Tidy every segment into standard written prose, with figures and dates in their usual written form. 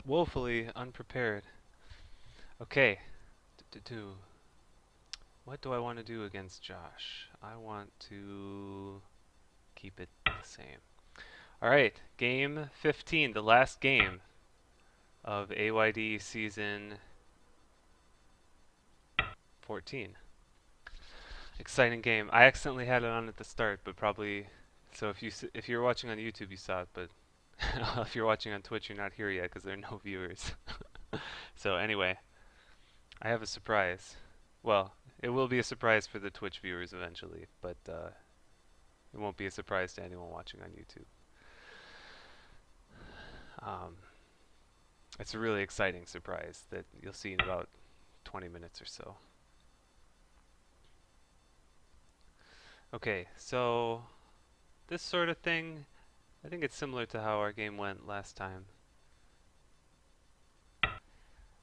Woefully unprepared. Okay. What do I want to do against Josh? I want to keep it the same. All right, game 15, the last game of AYD season 14. Exciting game. I accidentally had it on at the start, but probably so if you're watching on YouTube, you saw it, but if you're watching on Twitch, you're not here yet because there are no viewers. So anyway, I have a surprise. Well, it will be a surprise for the Twitch viewers eventually, but it won't be a surprise to anyone watching on YouTube. Um, it's a really exciting surprise that you'll see in about 20 minutes or so. Okay, so this sort of thing, I think it's similar to how our game went last time.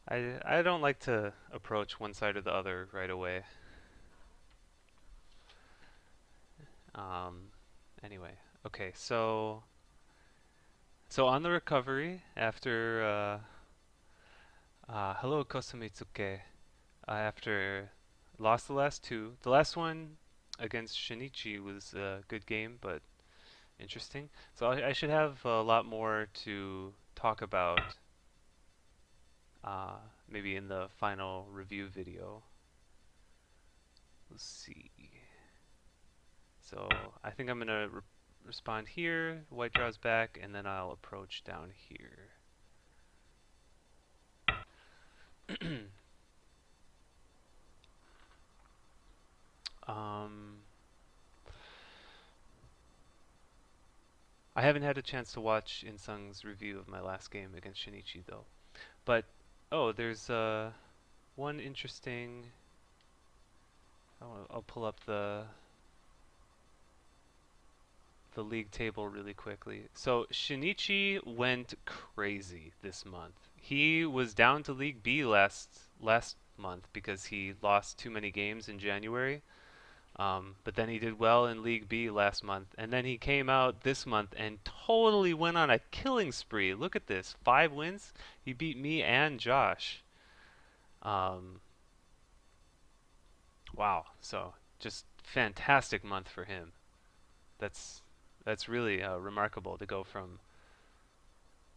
I don't like to approach one side or the other right away. Um, anyway, okay, so on the recovery after hello Kosumitsuke, after lost the last two. The last one against Shinichi was a good game, but interesting. So I should have a lot more to talk about maybe in the final review video. Let's see. So I think I'm gonna respond here. White draws back, and then I'll approach down here. um, I haven't had a chance to watch Insung's review of my last game against Shinichi though. But oh, there's one interesting. I'll pull up the league table really quickly. So Shinichi went crazy this month. He was down to League B last month because he lost too many games in January. But then he did well in League B last month, and then he came out this month and totally went on a killing spree. Look at this, 5 wins. He beat me and Josh. Um, wow. So just fantastic month for him. That's that's really remarkable to go from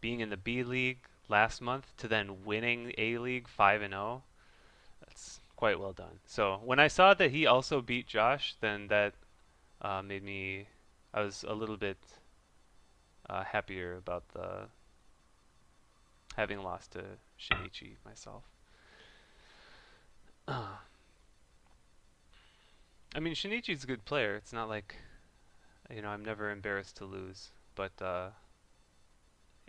being in the B League last month to then winning A League 5-0. That's quite well done. So when I saw that he also beat Josh, then that made me. I was a little bit happier about the having lost to Shinichi myself. I mean, Shinichi's a good player. It's not like I'm never embarrassed to lose, but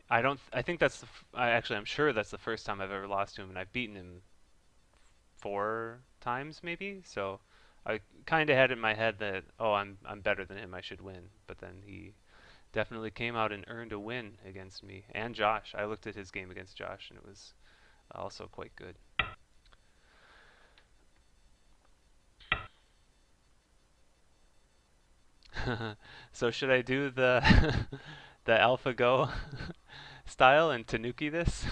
I don't. I think that's I'm sure that's the first time I've ever lost to him, and I've beaten him 4 times maybe. So I kind of had in my head that I'm better than him. I should win. But then he definitely came out and earned a win against me and Josh. I looked at his game against Josh, and it was also quite good. So should I do the the AlphaGo style and Tanuki this?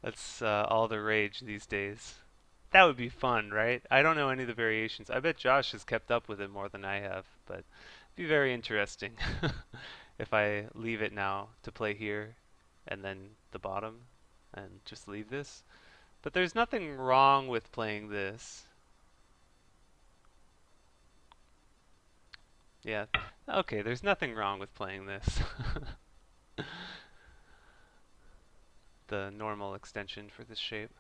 That's all the rage these days. That would be fun, right? I don't know any of the variations. I bet Josh has kept up with it more than I have, but it'd be very interesting if I leave it now to play here and then the bottom and just leave this. But there's nothing wrong with playing this. Yeah, okay, there's nothing wrong with playing this. The normal extension for this shape.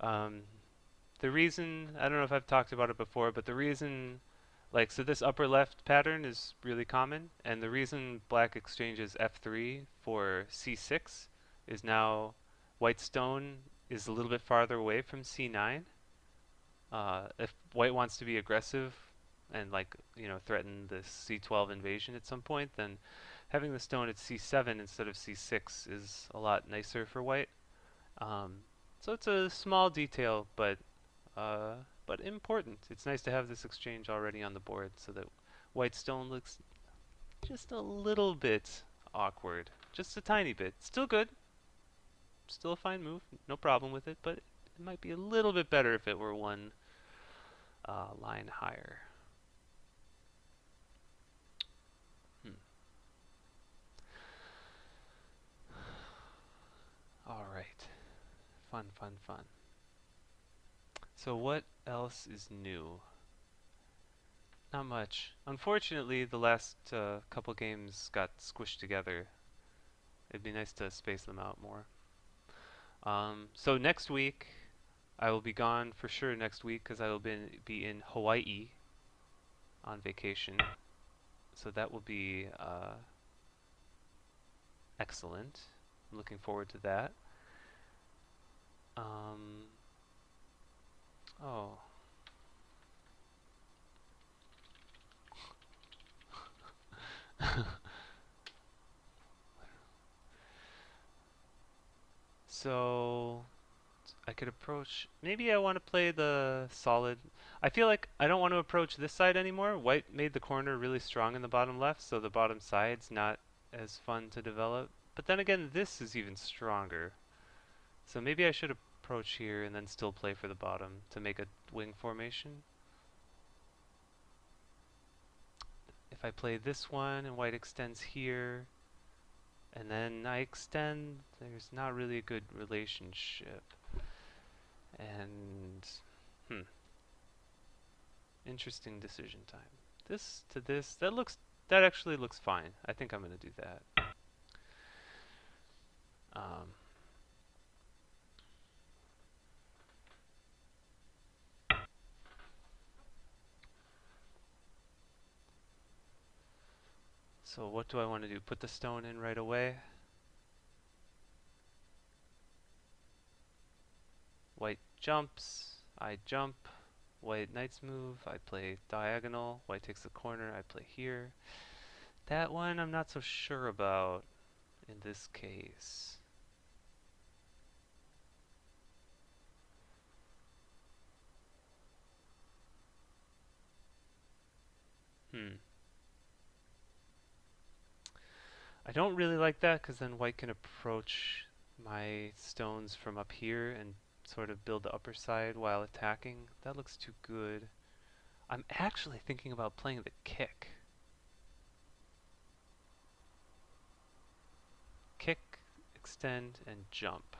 Um, the reason, I don't know if I've talked about it before, but the reason, so this upper left pattern is really common, and the reason black exchanges f3 for c6 is now white stone is a little bit farther away from c9. If white wants to be aggressive and threaten the c12 invasion at some point, then having the stone at c7 instead of c6 is a lot nicer for white. So it's a small detail, uh, but important. It's nice to have this exchange already on the board so that white stone looks just a little bit awkward. Just a tiny bit. Still good. Still a fine move. No problem with it, but it might be a little bit better if it were one line higher. Hmm. All right. Fun, fun, fun. So what else is new? Not much. Unfortunately, the last couple games got squished together. It'd be nice to space them out more. So next week, I will be gone for sure next week because I will be in Hawaii on vacation. So that will be excellent. I'm looking forward to that. Um, oh, so I could approach. Maybe I want to play the solid. I feel like I don't want to approach this side anymore. White made the corner really strong in the bottom left, so the bottom side's not as fun to develop. But then again, this is even stronger. So maybe I should approach here and then still play for the bottom to make a wing formation. If I play this one and white extends here, and then I extend, there's not really a good relationship. And, hmm, interesting decision time. This to this, that actually looks fine. I think I'm gonna do that. Um, so what do I want to do? Put the stone in right away? White jumps, I jump. White knights move, I play diagonal. White takes the corner, I play here. That one I'm not so sure about in this case. Hmm. I don't really like that because then white can approach my stones from up here and sort of build the upper side while attacking. That looks too good. I'm actually thinking about playing the kick. Kick, extend, and jump.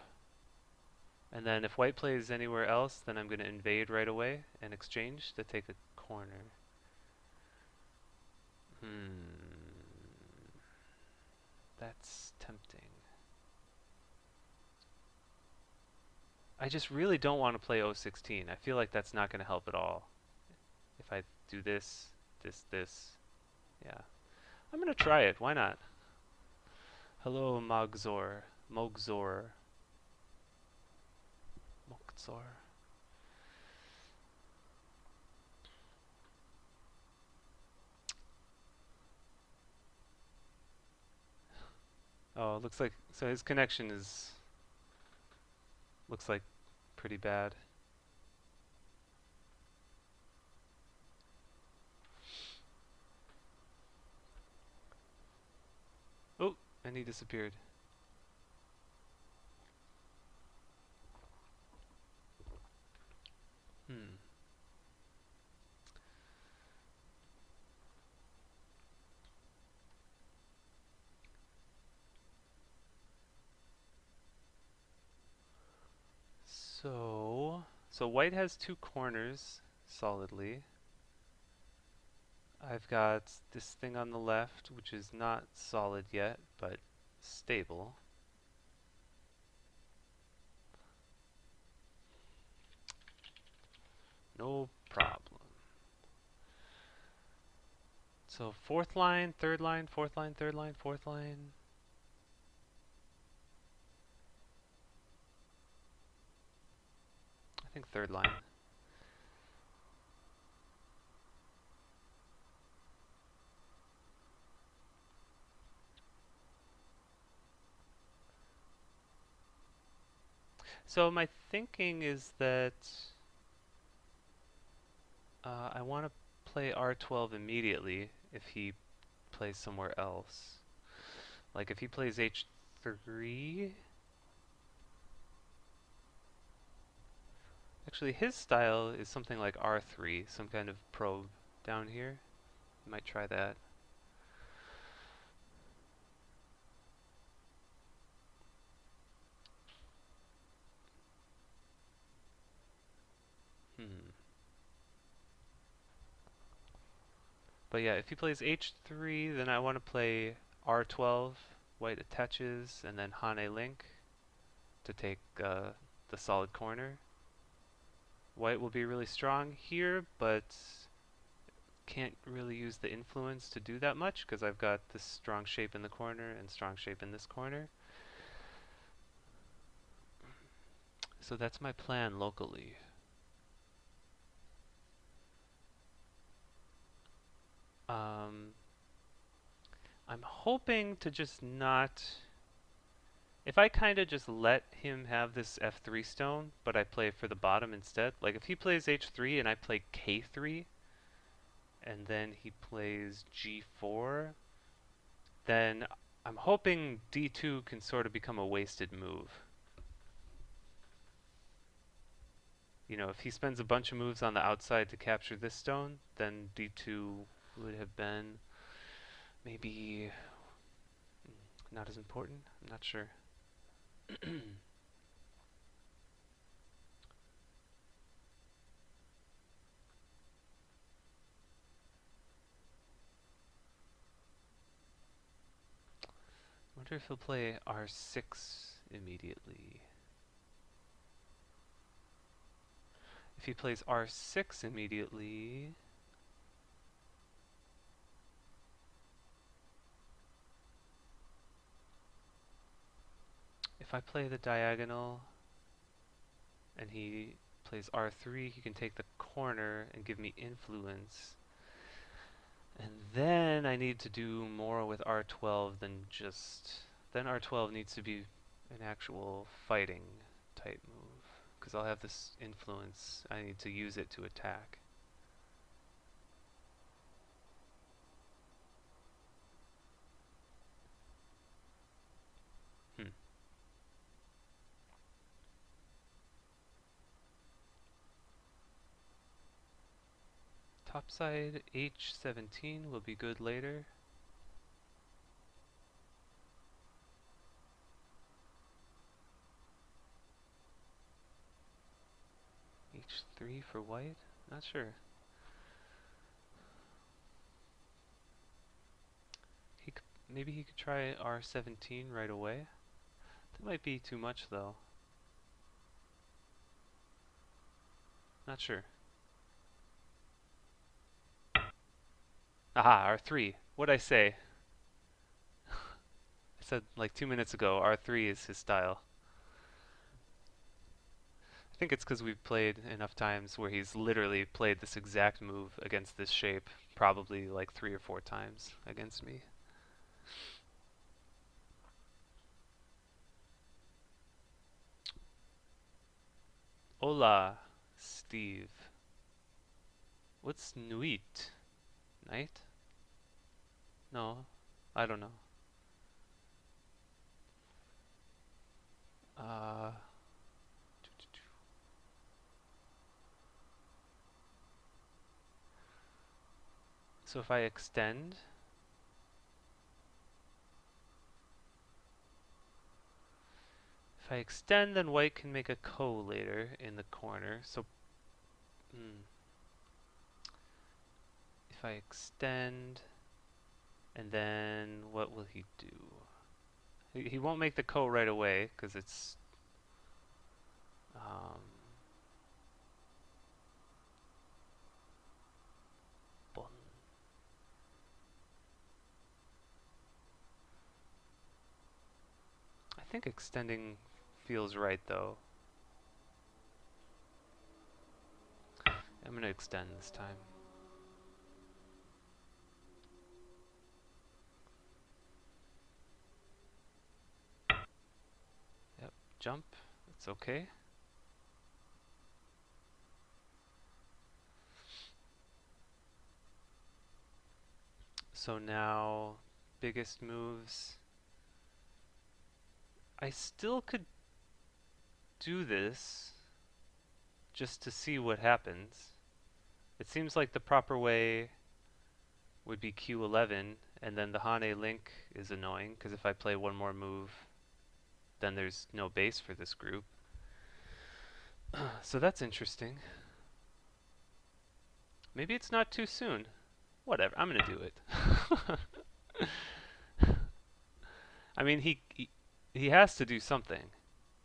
And then if white plays anywhere else, then I'm going to invade right away and exchange to take a corner. That's tempting. I just really don't want to play 016. I feel like that's not going to help at all. If I do this, this, yeah. I'm going to try it. Why not? Hello, Mogzor. Mogzor. Mogzor. Oh, it looks like so his connection is looks like pretty bad. Oh, and he disappeared. Hmm. So white has two corners solidly. I've got this thing on the left, which is not solid yet, but stable. No problem. So fourth line, third line, fourth line, third line, fourth line. I think third line. So my thinking is that I want to play R12 immediately if he plays somewhere else. Like if he plays h3, actually his style is something like r3, some kind of probe down here. You might try that. Hmm. But yeah, if he plays h3, then I want to play r12, white attaches, and then Hane link to take the solid corner. White will be really strong here, but can't really use the influence to do that much because I've got this strong shape in the corner and strong shape in this corner. So that's my plan locally. Um, I'm hoping to just not... If I kind of just let him have this f3 stone, but I play for the bottom instead, like if he plays h3 and I play k3, and then he plays g4, then I'm hoping d2 can sort of become a wasted move. You know, if he spends a bunch of moves on the outside to capture this stone, then d2 would have been maybe not as important. I'm not sure. Wonder if he'll play r6 immediately. If he plays r6 immediately, if I play the diagonal and he plays r3, he can take the corner and give me influence. And then I need to do more with r12 than just... Then r12 needs to be an actual fighting type move. Because I'll have this influence. I need to use it to attack. Hmm. Topside h17 will be good later. h3 for white? Not sure. Maybe he could try r17 right away. That might be too much though. Not sure. Aha, r3. What'd I say? I said like 2 minutes ago, r3 is his style. I think it's because we've played enough times where he's literally played this exact move against this shape, probably like 3 or 4 times against me. Hola, Steve. What's Nuit? Night? No, I don't know. Uh, so if I extend, then white can make a ko later in the corner. So, if I extend, and then what will he do? He won't make the ko right away because it's um, bon. I think extending feels right though. I'm gonna extend this time. Yep, jump. It's okay. So now, biggest moves. I still could do this just to see what happens. It seems like the proper way would be Q11, and then the Hane link is annoying, because if I play one more move, then there's no base for this group. So that's interesting. Maybe it's not too soon. Whatever, I'm gonna do it. I mean, he has to do something.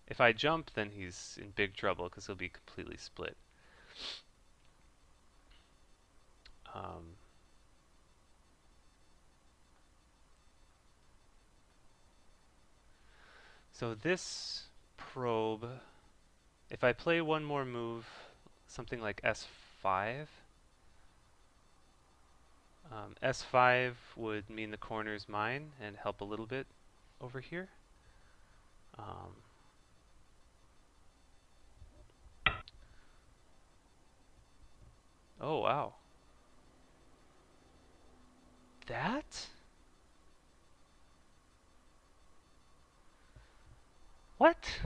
If I jump, then he's in big trouble, because he'll be completely split. Um, so this probe, if I play one more move, something like S5, S5 would mean the corner is mine and help a little bit over here. Um, oh wow. That? What?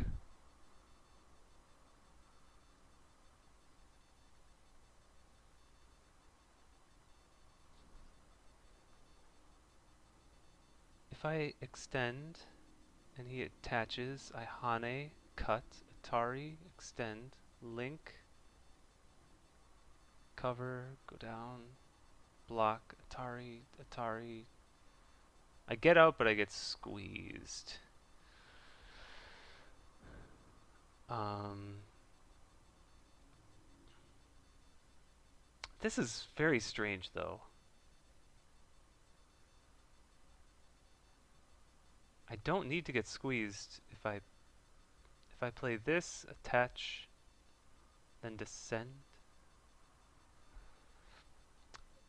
If I extend and he attaches, I Hane, cut, Atari, extend, link, cover, go down, block, Atari, Atari. I get out, but I get squeezed. Um, this is very strange, though. I don't need to get squeezed if I play this, attach, then descend.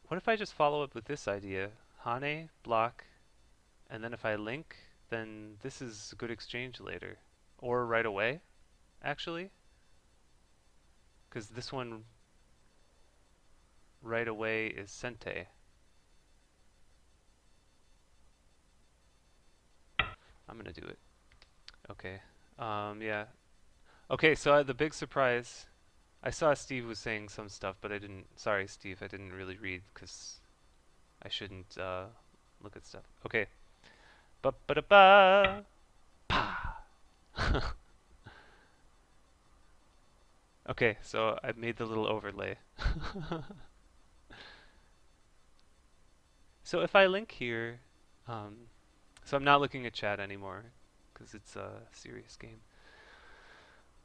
What if I just follow up with this idea? Hane, block, and then if I link, then this is a good exchange later. Or right away, actually. Because this one right away is Sente. I'm gonna do it. Okay. Yeah. Okay, so the big surprise, I saw Steve was saying some stuff, but I didn't, sorry Steve, I didn't really read because I shouldn't look at stuff. Okay. Ba ba da ba. Pa. Okay, so I made the little overlay. So if I link here, um, so I'm not looking at chat anymore because it's a serious game.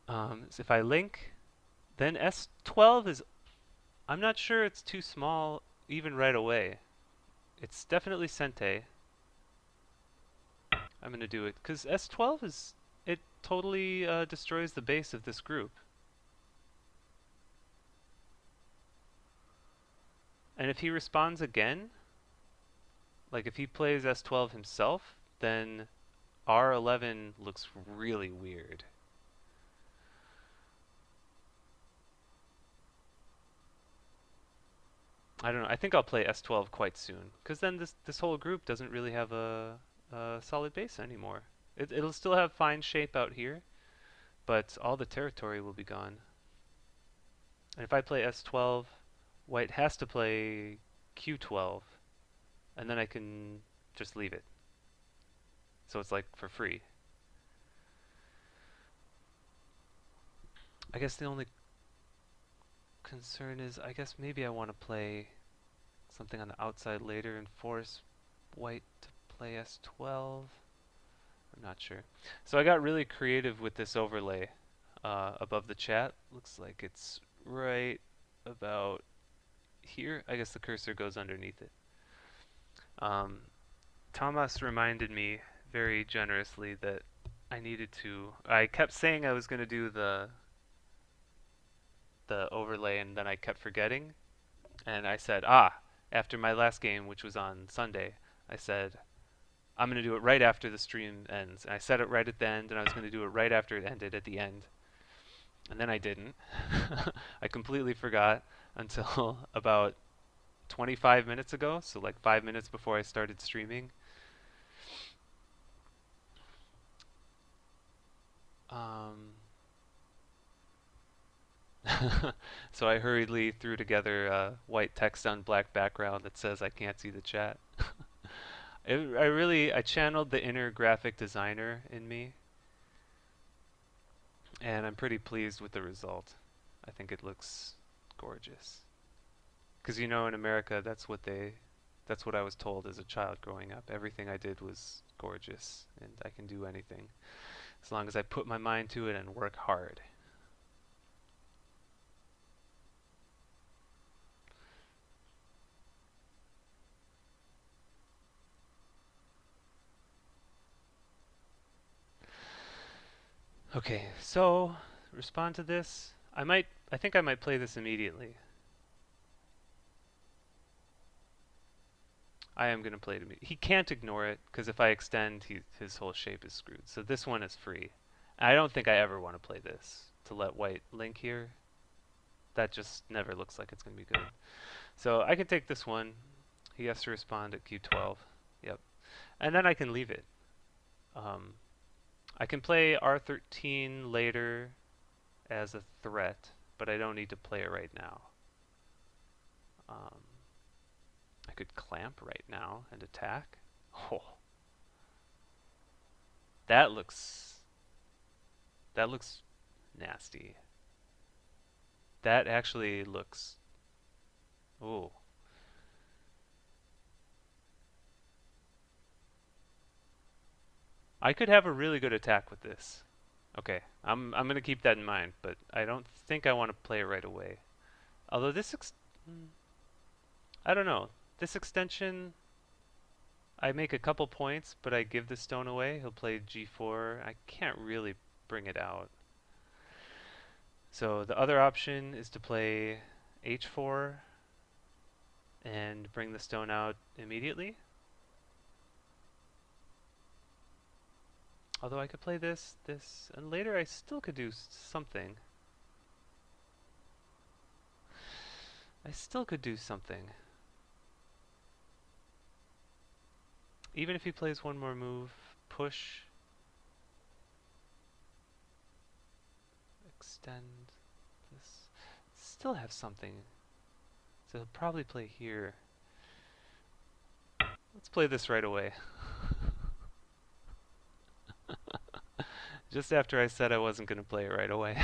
So if I link, then S12 is, I'm not sure it's too small even right away. It's definitely Sente. I'm going to do it because S12 is, it totally destroys the base of this group. And if he responds again, like if he plays S12 himself, then R11 looks really weird. I don't know. I think I'll play S12 quite soon, because then this whole group doesn't really have a solid base anymore. It'll still have fine shape out here, but all the territory will be gone. And if I play S12, White has to play Q12, and then I can just leave it. So it's like for free. I guess the only concern is, I guess maybe I want to play something on the outside later and force White to play S12. I'm not sure. So I got really creative with this overlay above the chat. Looks like it's right about here. I guess the cursor goes underneath it. Um, Thomas reminded me very generously that I needed to. I kept saying I was going to do the overlay, and then I kept forgetting. And I said, after my last game, which was on Sunday, I said, I'm going to do it right after the stream ends. And I said it right at the end, and I was going to do it right after it ended at the end. And then I didn't. I completely forgot until about 25 minutes ago, so like 5 minutes before I started streaming. Um, so I hurriedly threw together white text on black background that says I can't see the chat. I channeled the inner graphic designer in me, and I'm pretty pleased with the result. I think it looks gorgeous. Because you know, in America, that's what I was told as a child growing up. Everything I did was gorgeous, and I can do anything as long as I put my mind to it and work hard. Okay, so respond to this. I think I might play this immediately. I am going to play it immediately. He can't ignore it, because if I extend, his whole shape is screwed. So this one is free. I don't think I ever want to play this. To let white link here, that just never looks like it's going to be good. So I can take this one. He has to respond at Q12. Yep. And then I can leave it. Um, I can play R13 later as a threat, but I don't need to play it right now. Um, I could clamp right now and attack. Oh, that looks that looks nasty. That actually looks. Oh, I could have a really good attack with this. Okay, I'm gonna keep that in mind, but I don't think I want to play it right away. Although I don't know. This extension, I make a couple points, but I give the stone away. He'll play G4. I can't really bring it out. So the other option is to play H4 and bring the stone out immediately. Although I could play this, and later I still could do something. I still could do something. Even if he plays one more move, push, extend this, still have something. So he'll probably play here. Let's play this right away. Just after I said I wasn't going to play it right away.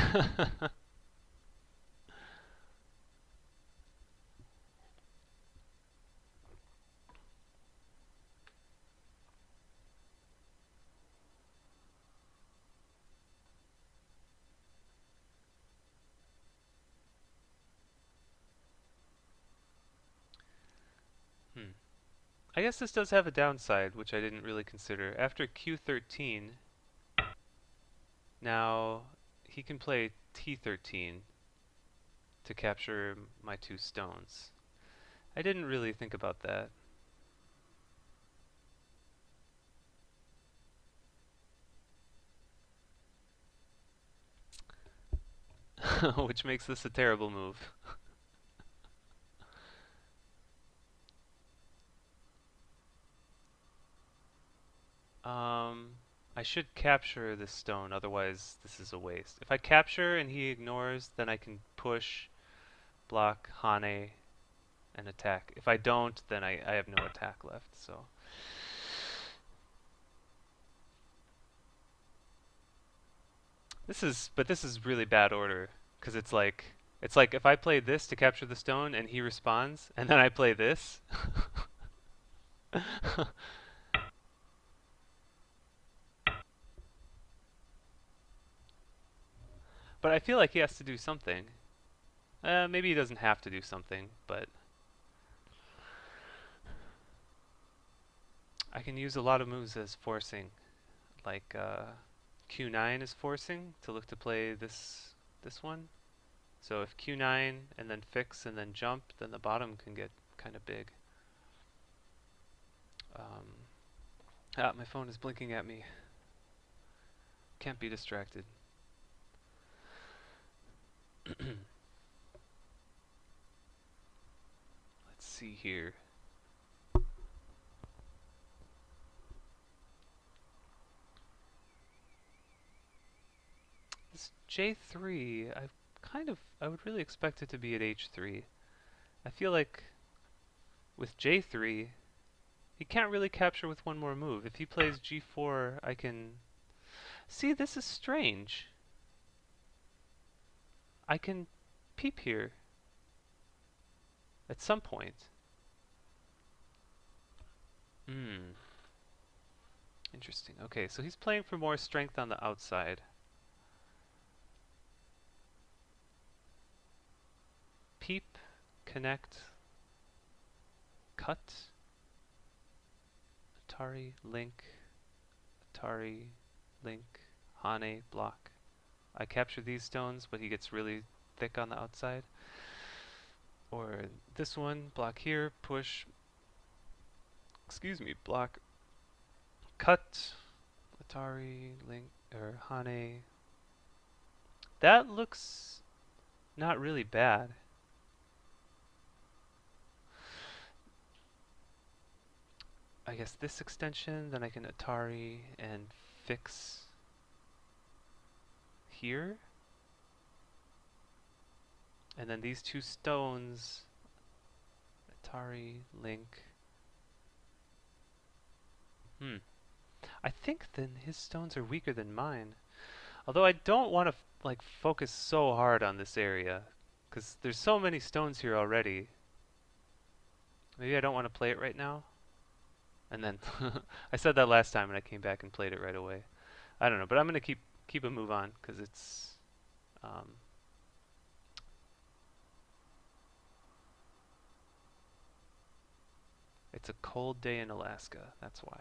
Hmm. I guess this does have a downside, which I didn't really consider. After Q13, now he can play T13 to capture my two stones. I didn't really think about that. Which makes this a terrible move. Um, I should capture this stone, otherwise this is a waste. If I capture and he ignores, then I can push, block, Hane, and attack. If I don't, then I have no attack left, so. But this is really bad order, because it's like if I play this to capture the stone and he responds, and then I play this. But I feel like he has to do something. Maybe he doesn't have to do something, but I can use a lot of moves as forcing, like Q9 is forcing to look to play this one. So if Q9 and then fix and then jump, then the bottom can get kind of big. My phone is blinking at me. Can't be distracted. Let's see here. this J3, I would really expect it to be at H3. I feel like with J3, he can't really capture with one more move. If he plays G4, I can... See, this is strange. I can peep here at some point. Hmm. Interesting. Okay, so he's playing for more strength on the outside. Peep, connect, cut, Atari, link, Atari, link, Hane, block. I capture these stones, but he gets really thick on the outside. Or this one, block here, push, excuse me, block, cut, Atari, link, or Hane. That looks not really bad. I guess this extension, then I can Atari and fix here. And then these two stones, Atari, link. I think then his stones are weaker than mine. Although I don't want to like focus so hard on this area, because there's so many stones here already. Maybe I don't want to play it right now. And then I said that last time and I came back and played it right away. I don't know, but I'm gonna keep a move on because um, it's a cold day in Alaska. That's why.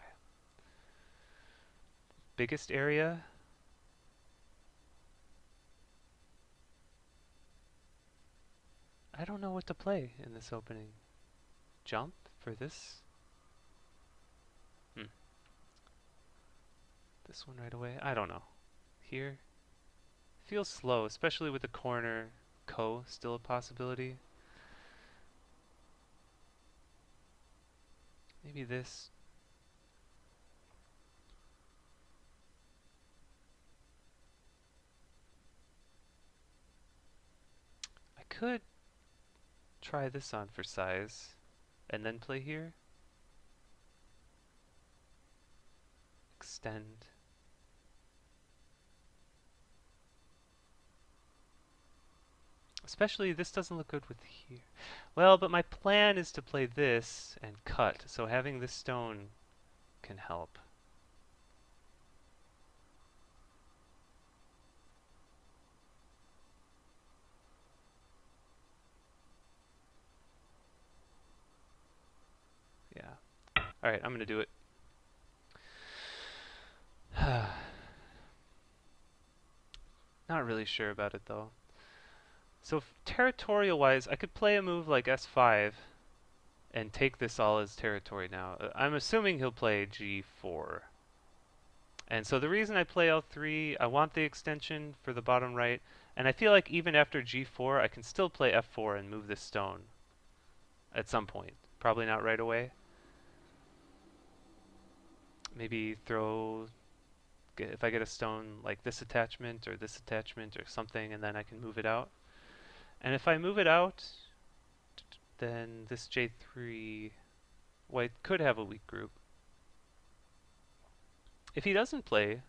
Biggest area. I don't know what to play in this opening. Jump for this? This one right away? I don't know. Here? Feels slow, especially with the corner ko still a possibility. Maybe this. I could try this on for size and then play here. Extend. Especially this doesn't look good with here. Well, but my plan is to play this and cut, so having this stone can help. Yeah. Alright, I'm gonna do it. Not really sure about it though. So territorial-wise, I could play a move like S5 and take this all as territory now. I'm assuming he'll play G4. And so the reason I play L3, I want the extension for the bottom right, and I feel like even after G4, I can still play F4 and move this stone at some point. Probably not right away. Maybe if I get a stone like this attachment or something, and then I can move it out. And if I move it out, then this J3 white could have a weak group. If he doesn't play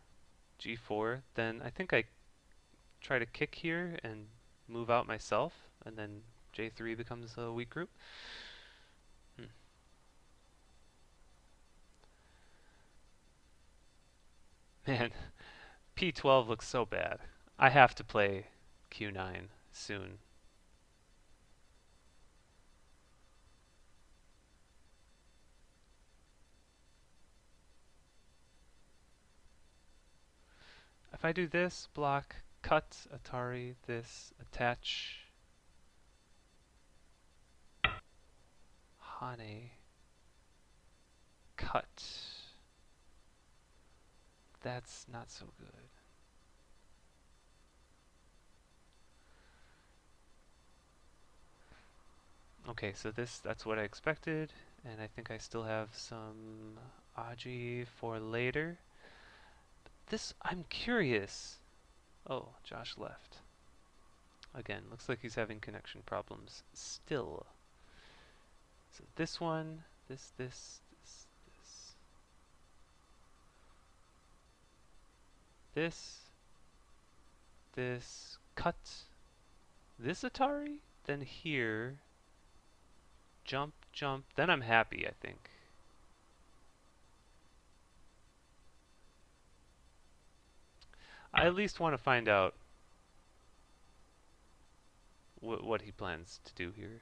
G4, then I think I try to kick here and move out myself, and then J3 becomes a weak group. Man, P12 looks so bad. I have to play Q9 soon. If I do this, block, cut, Atari, this, attach, Hane, cut. That's not so good. Okay, so that's what I expected, and I think I still have some Aji for later. I'm curious. Oh, Josh left. Again, looks like he's having connection problems still. So this one, this, this, cut this Atari, then here, jump, jump, then I'm happy, I think. I at least want to find out what he plans to do here.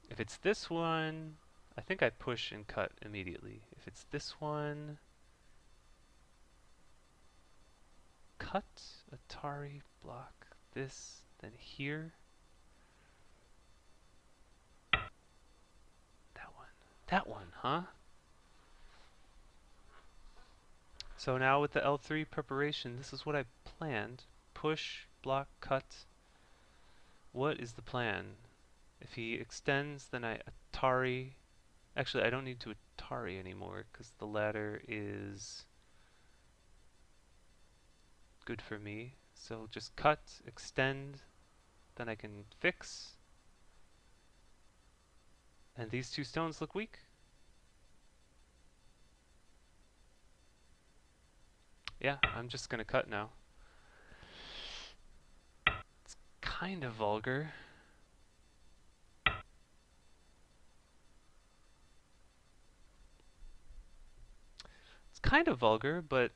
If it's this one, I think I push and cut immediately. If it's this one, cut, Atari, block, this, then here. That one. That one, huh? So now with the L3 preparation, this is what I planned. Push, block, cut. What is the plan? If he extends, then I Atari. Actually, I don't need to Atari anymore because the ladder is good for me. So just cut, extend, then I can fix. And these two stones look weak. Yeah, I'm just gonna cut now. It's kind of vulgar. It's kind of vulgar, but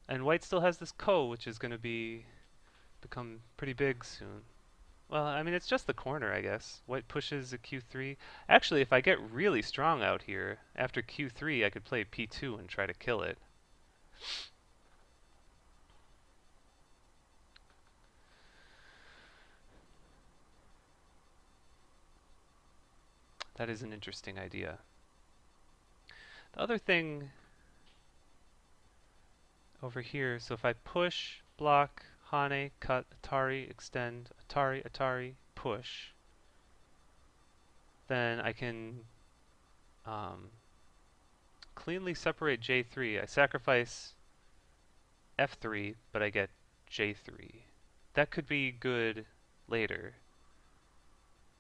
and white still has this ko, which is gonna become pretty big soon. Well, I mean, it's just the corner, I guess. White pushes a Q3. Actually, if I get really strong out here, after Q3, I could play P2 and try to kill it. That is an interesting idea. The other thing over here, so if I push, block, Hane, cut, Atari, extend, Atari, Atari, push, then I can cleanly separate J3. I sacrifice F3, but I get J3. That could be good later.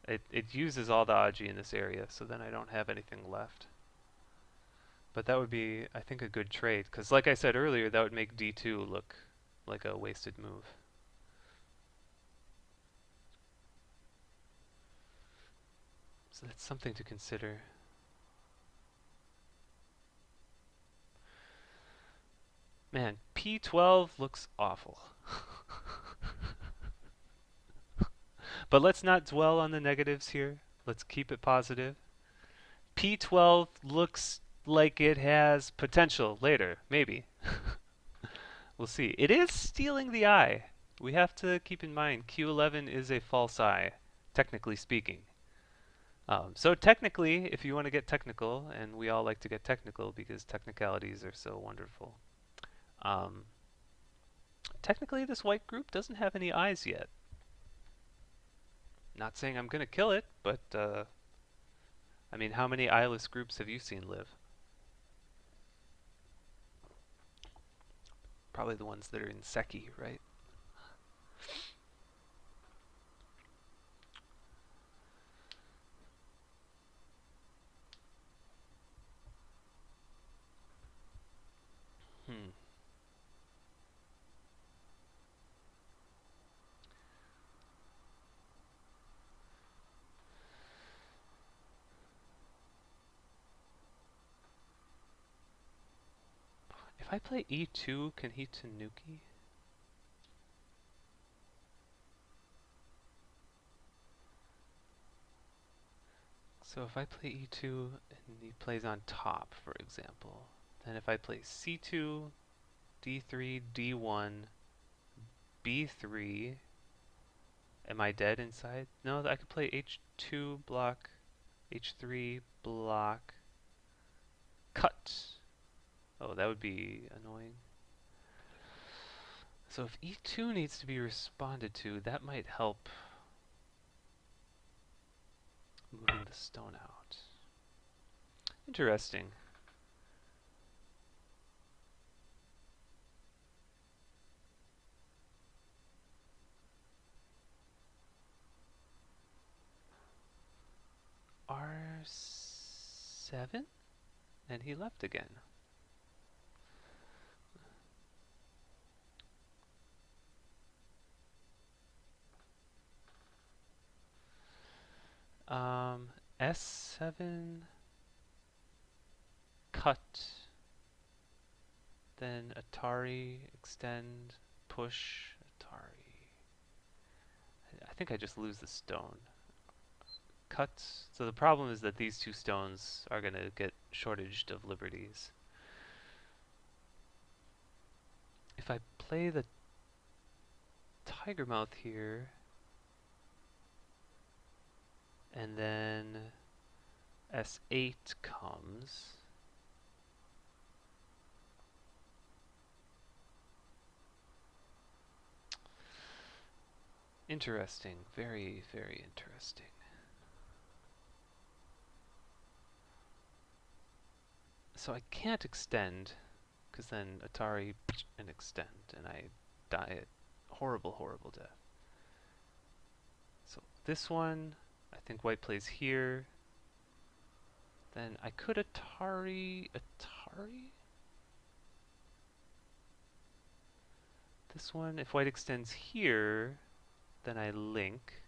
It uses all the Aji in this area, so then I don't have anything left. But that would be, I think, a good trade, because like I said earlier, that would make D2 look like a wasted move. So that's something to consider. Man, P12 looks awful. But let's not dwell on the negatives here. Let's keep it positive. P12 looks like it has potential later, maybe. We'll see. It is stealing the eye. We have to keep in mind Q11 is a false eye, technically speaking. So technically, if you want to get technical, and we all like to get technical because technicalities are so wonderful, um, technically this white group doesn't have any eyes yet. Not saying I'm going to kill it, but I mean, how many eyeless groups have you seen live? Probably the ones that are in Seki, right? Hmm. If I play E2, can he Tanuki? So if I play E2 and he plays on top, for example, then if I play C2, D3, D1, B3, am I dead inside? No, I could play H2 block, H3 block, cut. Oh, that would be annoying. So if E2 needs to be responded to, that might help moving the stone out. Interesting. 7? And he left again. Um, S7, cut, then Atari, extend, push, Atari. I think I just lose the stone. Cut. So the problem is that these two stones are going to get shortaged of liberties. If I play the tiger mouth here, and then S8 comes, interesting, very, very interesting. So I can't extend, because then Atari and extend, and I die a horrible, horrible death. So this one, I think white plays here. Then I could Atari. This one, if white extends here, then I link,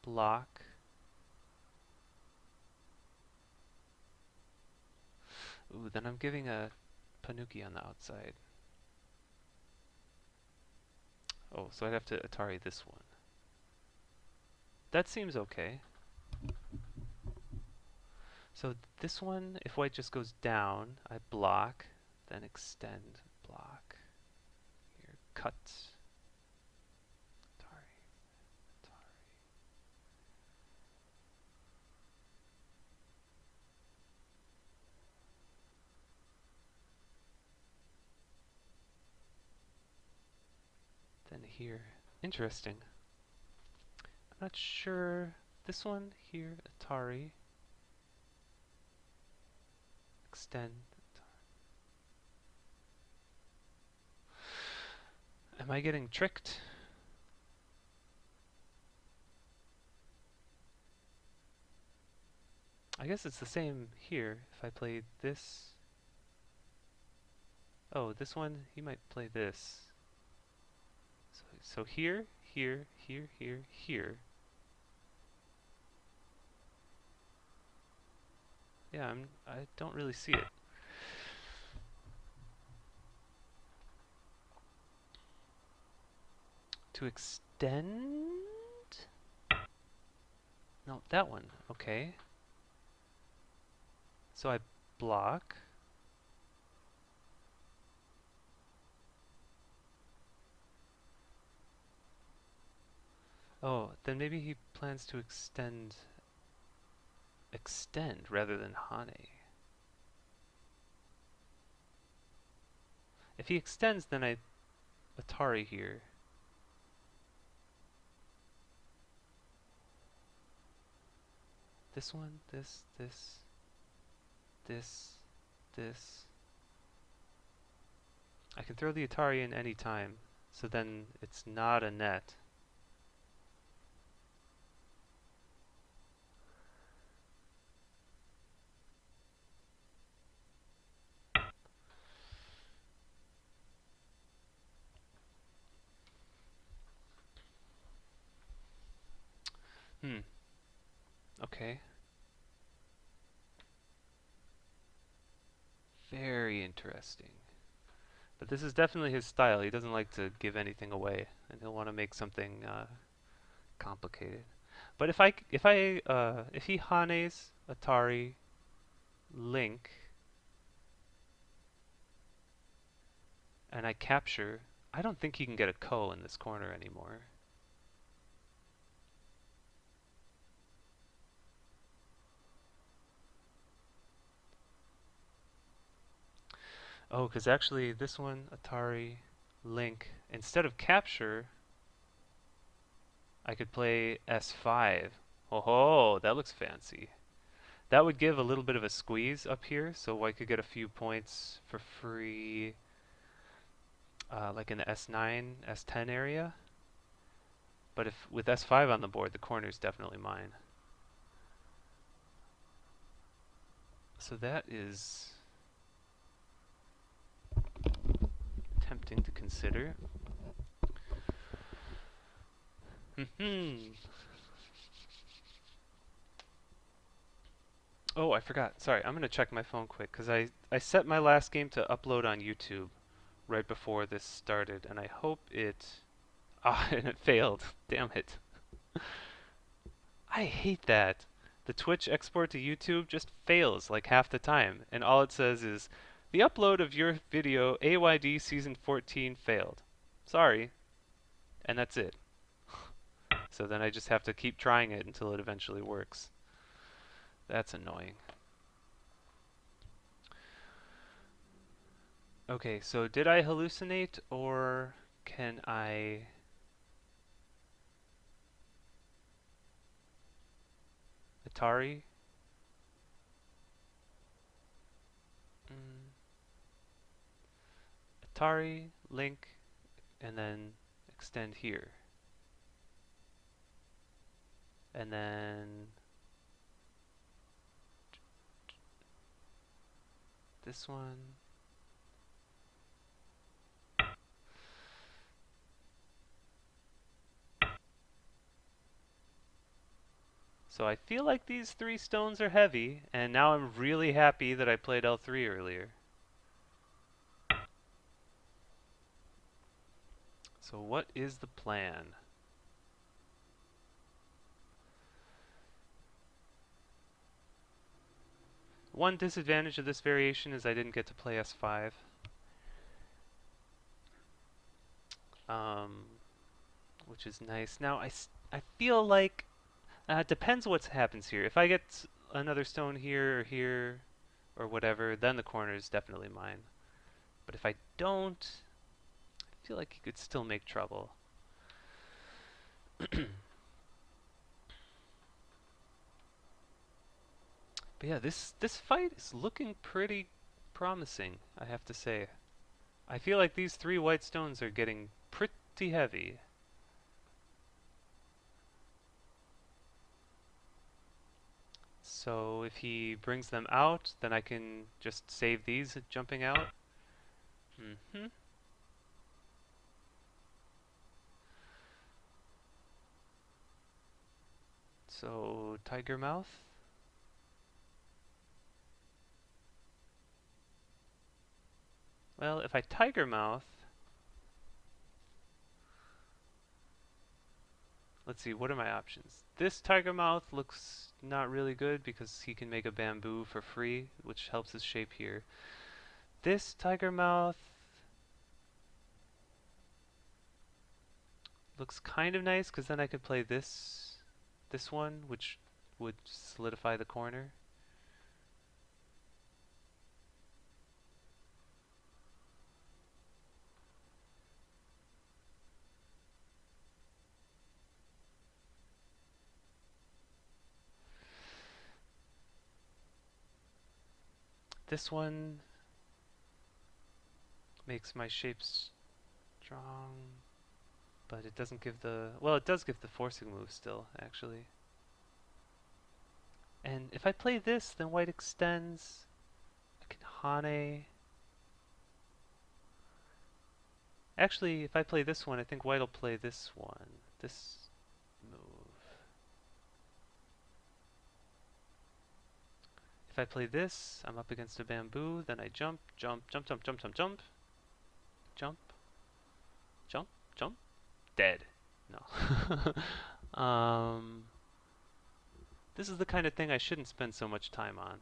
block. Ooh, then I'm giving a Panuki on the outside. Oh, so I'd have to Atari this one. That seems okay. So this one, if white just goes down, I block, then extend, block. Here, cut. Atari, Atari. Then here. Interesting. I'm not sure. This one here, Atari. Extend. Am I getting tricked? I guess it's the same here. If I play this. Oh, this one, he might play this. So here, here, here, here, here. Yeah, I don't really see it. To extend? No, that one. Okay. So I block. Oh, then maybe he plans to extend rather than Hane. If he extends, then I Atari here. This one, this, this. I can throw the Atari in any time, so then it's not a net. Okay. Very interesting. But this is definitely his style. He doesn't like to give anything away, and he'll want to make something complicated. But if he Hanes Atari Link and I capture, I don't think he can get a Ko in this corner anymore. Oh, because actually this one, Atari Link, instead of capture, I could play S5. Oh ho, that looks fancy. That would give a little bit of a squeeze up here, so white could get a few points for free, like in the S9, S10 area. But if with S5 on the board, the corner is definitely mine. So that is tempting to consider. Oh, I forgot. Sorry, I'm gonna check my phone quick because I set my last game to upload on YouTube right before this started, and I hope it. Ah, and it failed. Damn it. I hate that. The Twitch export to YouTube just fails like half the time, and all it says is, the upload of your video AYD Season 14 failed. Sorry. And that's it. So then I just have to keep trying it until it eventually works. That's annoying. Okay, so did I hallucinate or can I... Atari? Mm, Atari, link, and then extend here. And then this one. So I feel like these 3 stones are heavy, and now I'm really happy that I played L3 earlier. So what is the plan? One disadvantage of this variation is I didn't get to play S5. Um, which is nice. Now I feel like it depends what happens here. If I get another stone here or here or whatever, then the corner is definitely mine. But if I don't, I feel like he could still make trouble. But yeah, this fight is looking pretty promising, I have to say. I feel like these 3 white stones are getting pretty heavy. So if he brings them out, then I can just save these jumping out. Mm-hmm. So tiger mouth. Well, if I tiger mouth, let's see, what are my options? This tiger mouth looks not really good because he can make a bamboo for free, which helps his shape here. This tiger mouth looks kind of nice because then I could play this one, which would solidify the corner. This one makes my shapes strong, but it doesn't give the... Well, it does give the forcing move still, actually. And if I play this, then white extends. I can Hane. Actually, if I play this one, I think white will play this one. This move. If I play this, I'm up against a bamboo, then I jump, jump, jump, jump, jump, jump, jump. Jump, jump, jump. Dead. No. This is the kind of thing I shouldn't spend so much time on.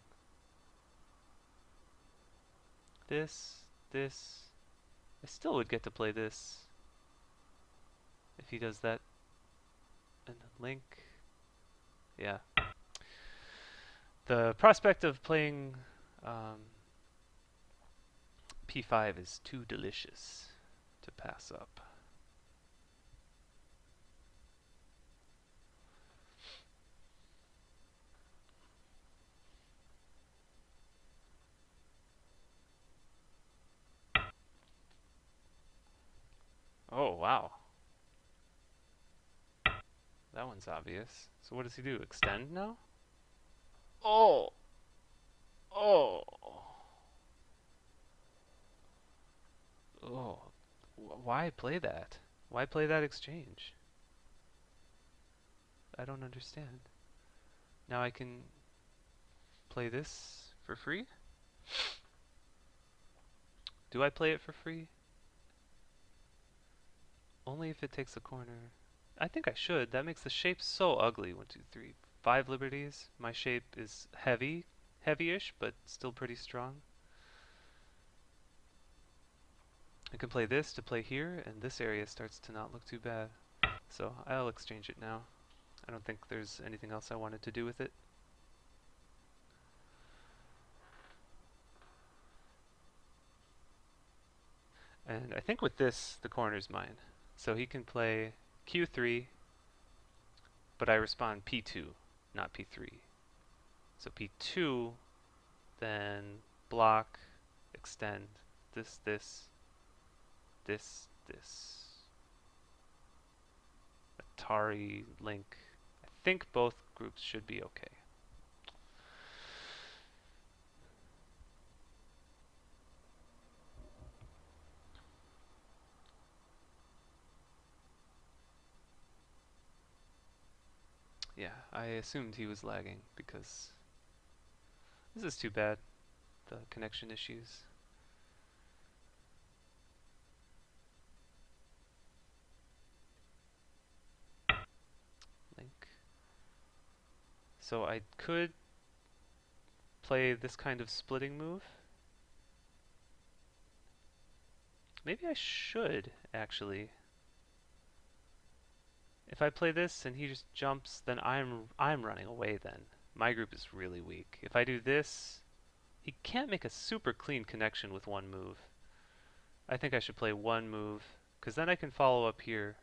This. I still would get to play this if he does that. And then link. Yeah. The prospect of playing P5 is too delicious to pass up. Oh, wow. That one's obvious. So what does he do? Extend now? Oh! Oh. Oh. Why play that? Why play that exchange? I don't understand. Now I can play this for free? Do I play it for free? Only if it takes a corner. I think I should. That makes the shape so ugly. One, two, three, five liberties. My shape is heavy, heavy-ish, but still pretty strong. I can play this to play here, and this area starts to not look too bad. So I'll exchange it now. I don't think there's anything else I wanted to do with it. And I think with this, the corner's mine. So he can play Q3, but I respond P2, not P3. So P2, then block, extend, this, this. Atari, Link. I think both groups should be okay. Yeah, I assumed he was lagging because this is too bad, the connection issues. Link. So I could play this kind of splitting move. Maybe I should, actually. If I play this and he just jumps, then I'm running away then. My group is really weak. If I do this, he can't make a super clean connection with one move. I think I should play one move, because then I can follow up here,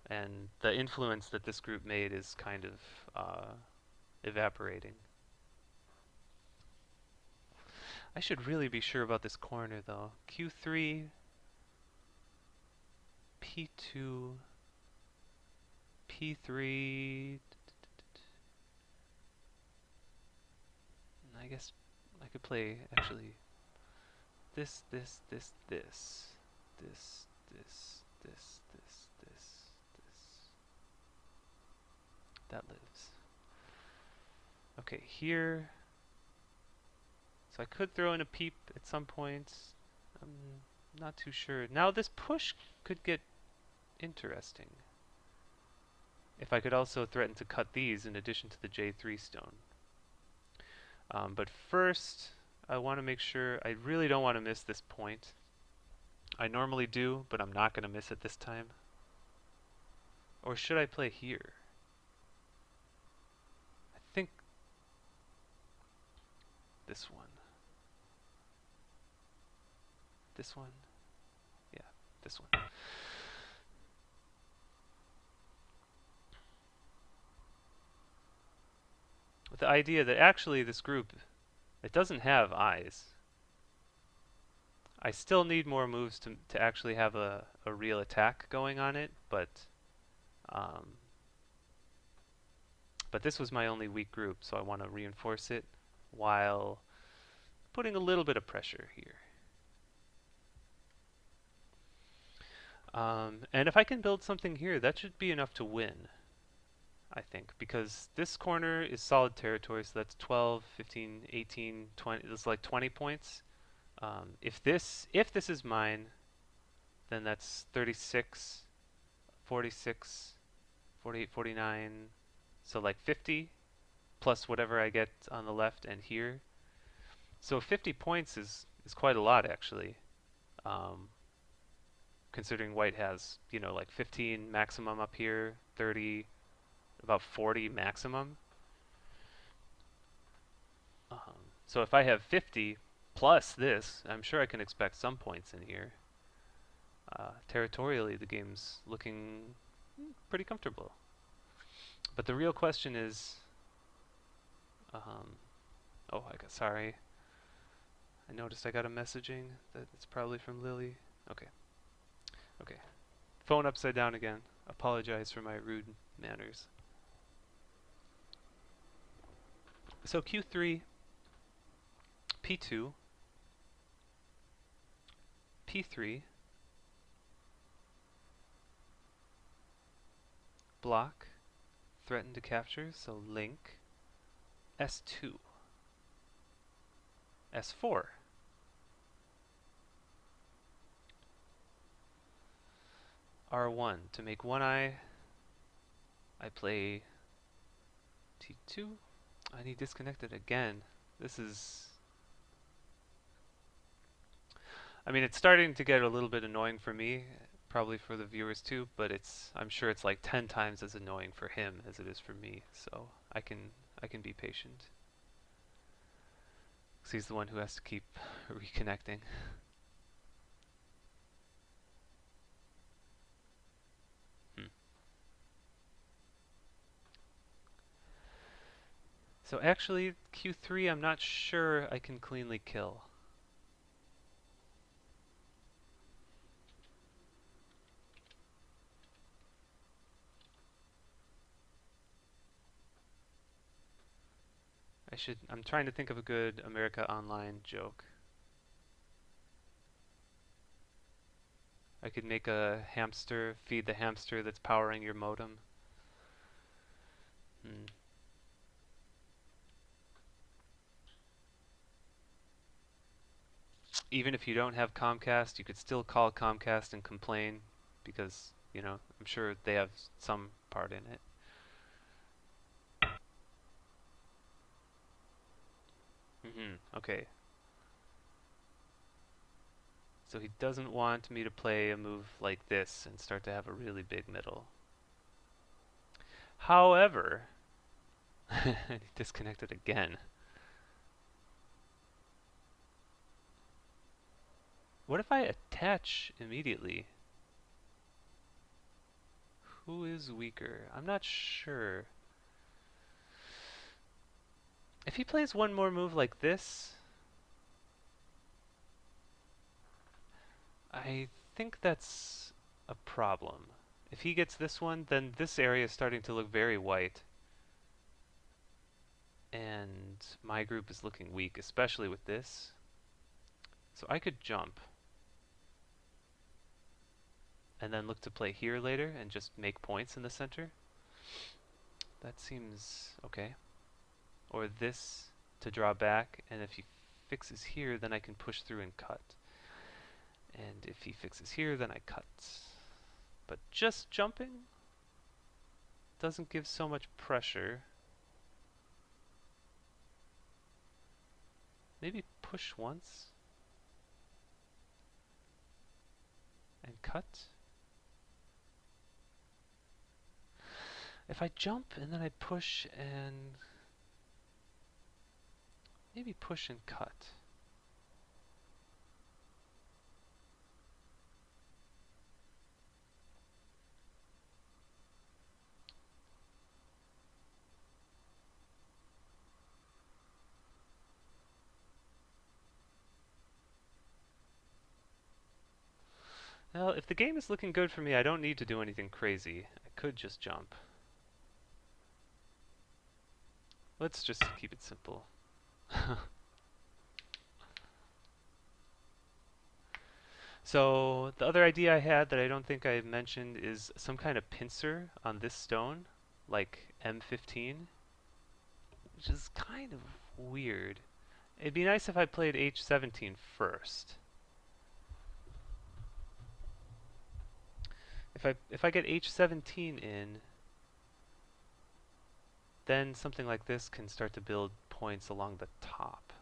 and the influence that this group made is kind of evaporating. I should really be sure about this corner though. Q3, P2, P3. I guess I could play actually this. That lives. Okay, here. So I could throw in a peep at some point. I'm not too sure. Now this push could get interesting. If I could also threaten to cut these in addition to the J3 stone. But first, I want to make sure, I really don't want to miss this point. I normally do, but I'm not going to miss it this time. Or should I play here? I think this one. This one? Yeah, this one. With the idea that actually this group, it doesn't have eyes. I still need more moves to actually have a real attack going on it, um, but this was my only weak group, so I want to reinforce it while putting a little bit of pressure here. And if I can build something here, that should be enough to win, I think, because this corner is solid territory, so that's 12, 15, 18, 20, it's like 20 points. If this is mine, then that's 36, 46, 48, 49, so like 50 plus whatever I get on the left and here. So 50 points is quite a lot actually, um, considering white has, like 15 maximum up here, 30, about 40 maximum. So if I have 50 plus this, I'm sure I can expect some points in here. Territorially, the game's looking pretty comfortable. But the real question is, oh, sorry. I noticed I got a messaging that it's probably from Lily. Okay. Okay. Phone upside down again. Apologize for my rude manners. So Q3, P2, P3, block, threaten to capture, so link, S2, S4. R1. To make one eye, I play T2. I need disconnected again. This is... I mean, it's starting to get a little bit annoying for me, probably for the viewers too, but I'm sure it's like 10 times as annoying for him as it is for me, so I can be patient. 'Cause he's the one who has to keep reconnecting. Hmm. So actually, Q3 I'm not sure I can cleanly kill. I'm trying to think of a good America Online joke. I could make a hamster feed the hamster that's powering your modem. Hmm. Even if you don't have Comcast, you could still call Comcast and complain because, I'm sure they have some part in it. Okay. So he doesn't want me to play a move like this and start to have a really big middle. However, he disconnected again. What if I attach immediately? Who is weaker? I'm not sure. If he plays one more move like this, I think that's a problem. If he gets this one, then this area is starting to look very white. And my group is looking weak, especially with this. So I could jump. And then look to play here later and just make points in the center. That seems okay. Or this to draw back, and if he fixes here, then I can push through and cut. And if he fixes here, then I cut. But just jumping doesn't give so much pressure. Maybe push once and cut. If I jump and then I push and maybe push and cut. Well, if the game is looking good for me, I don't need to do anything crazy. I could just jump. Let's just keep it simple. So the other idea I had that I don't think I mentioned is some kind of pincer on this stone, like M15, which is kind of weird. It'd be nice if I played H17 first. If I get H17 in, then something like this can start to build points along the top.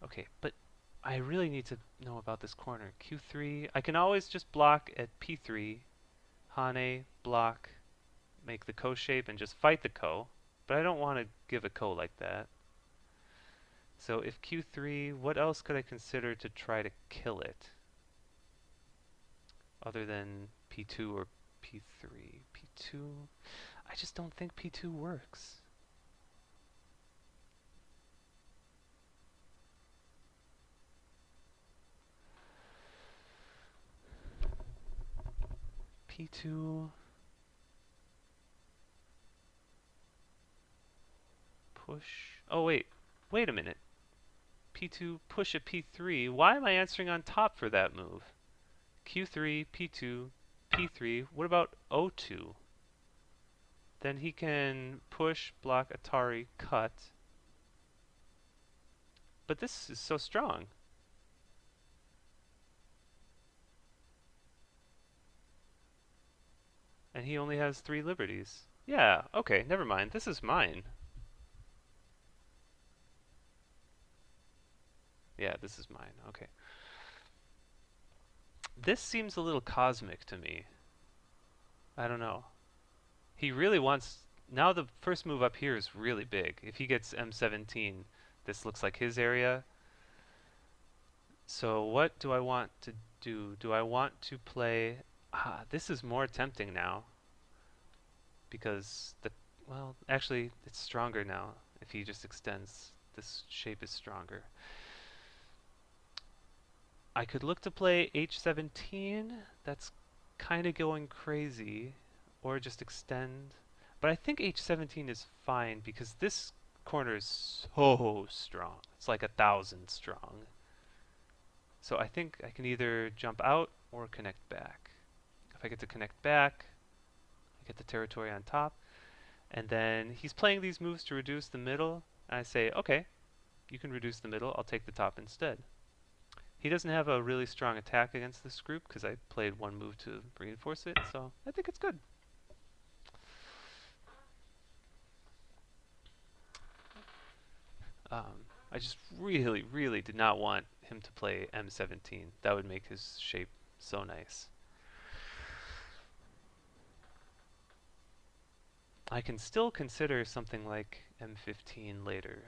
Okay, but I really need to know about this corner. Q3, I can always just block at P3, Hane, block, make the ko shape and just fight the ko, but I don't want to give a ko like that. So if Q3, what else could I consider to try to kill it? Other than P2 or P3. P2, I just don't think P2 works. P2, push. Oh, wait a minute. P2, push a P3. Why am I answering on top for that move? Q3, P2, P3. What about O2? Then he can push, block, Atari, cut. But this is so strong. And he only has 3 liberties. Yeah, okay, never mind. This is mine. Yeah, this is mine. Okay. This seems a little cosmic to me. I don't know. He really wants... Now the first move up here is really big. If he gets M17, this looks like his area. So what do I want to do? Do I want to play... this is more tempting now. Because the... Well, actually, it's stronger now. If he just extends, this shape is stronger. I could look to play H17. That's kind of going crazy. Or just extend. But I think H17 is fine because this corner is so strong. It's like 1,000 strong. So I think I can either jump out or connect back. If I get to connect back, I get the territory on top. And then he's playing these moves to reduce the middle. And I say, okay, you can reduce the middle. I'll take the top instead. He doesn't have a really strong attack against this group because I played one move to reinforce it. So I think it's good. I just really, really did not want him to play M17. That would make his shape so nice. I can still consider something like M15 later.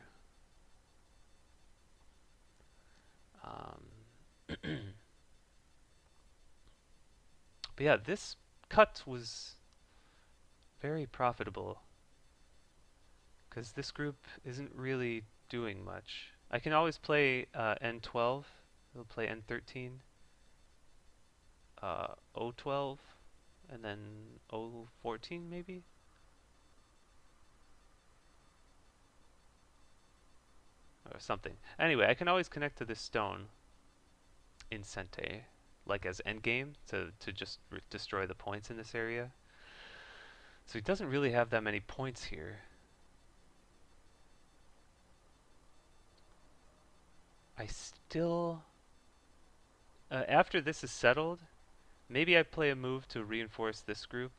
But yeah, this cut was very profitable because this group isn't really doing much. I can always play N12, I'll play N13, O12, and then O14 maybe? Or something. Anyway, I can always connect to this stone in Sente, like as endgame, to just destroy the points in this area. So he doesn't really have that many points here. I still... after this is settled, maybe I play a move to reinforce this group.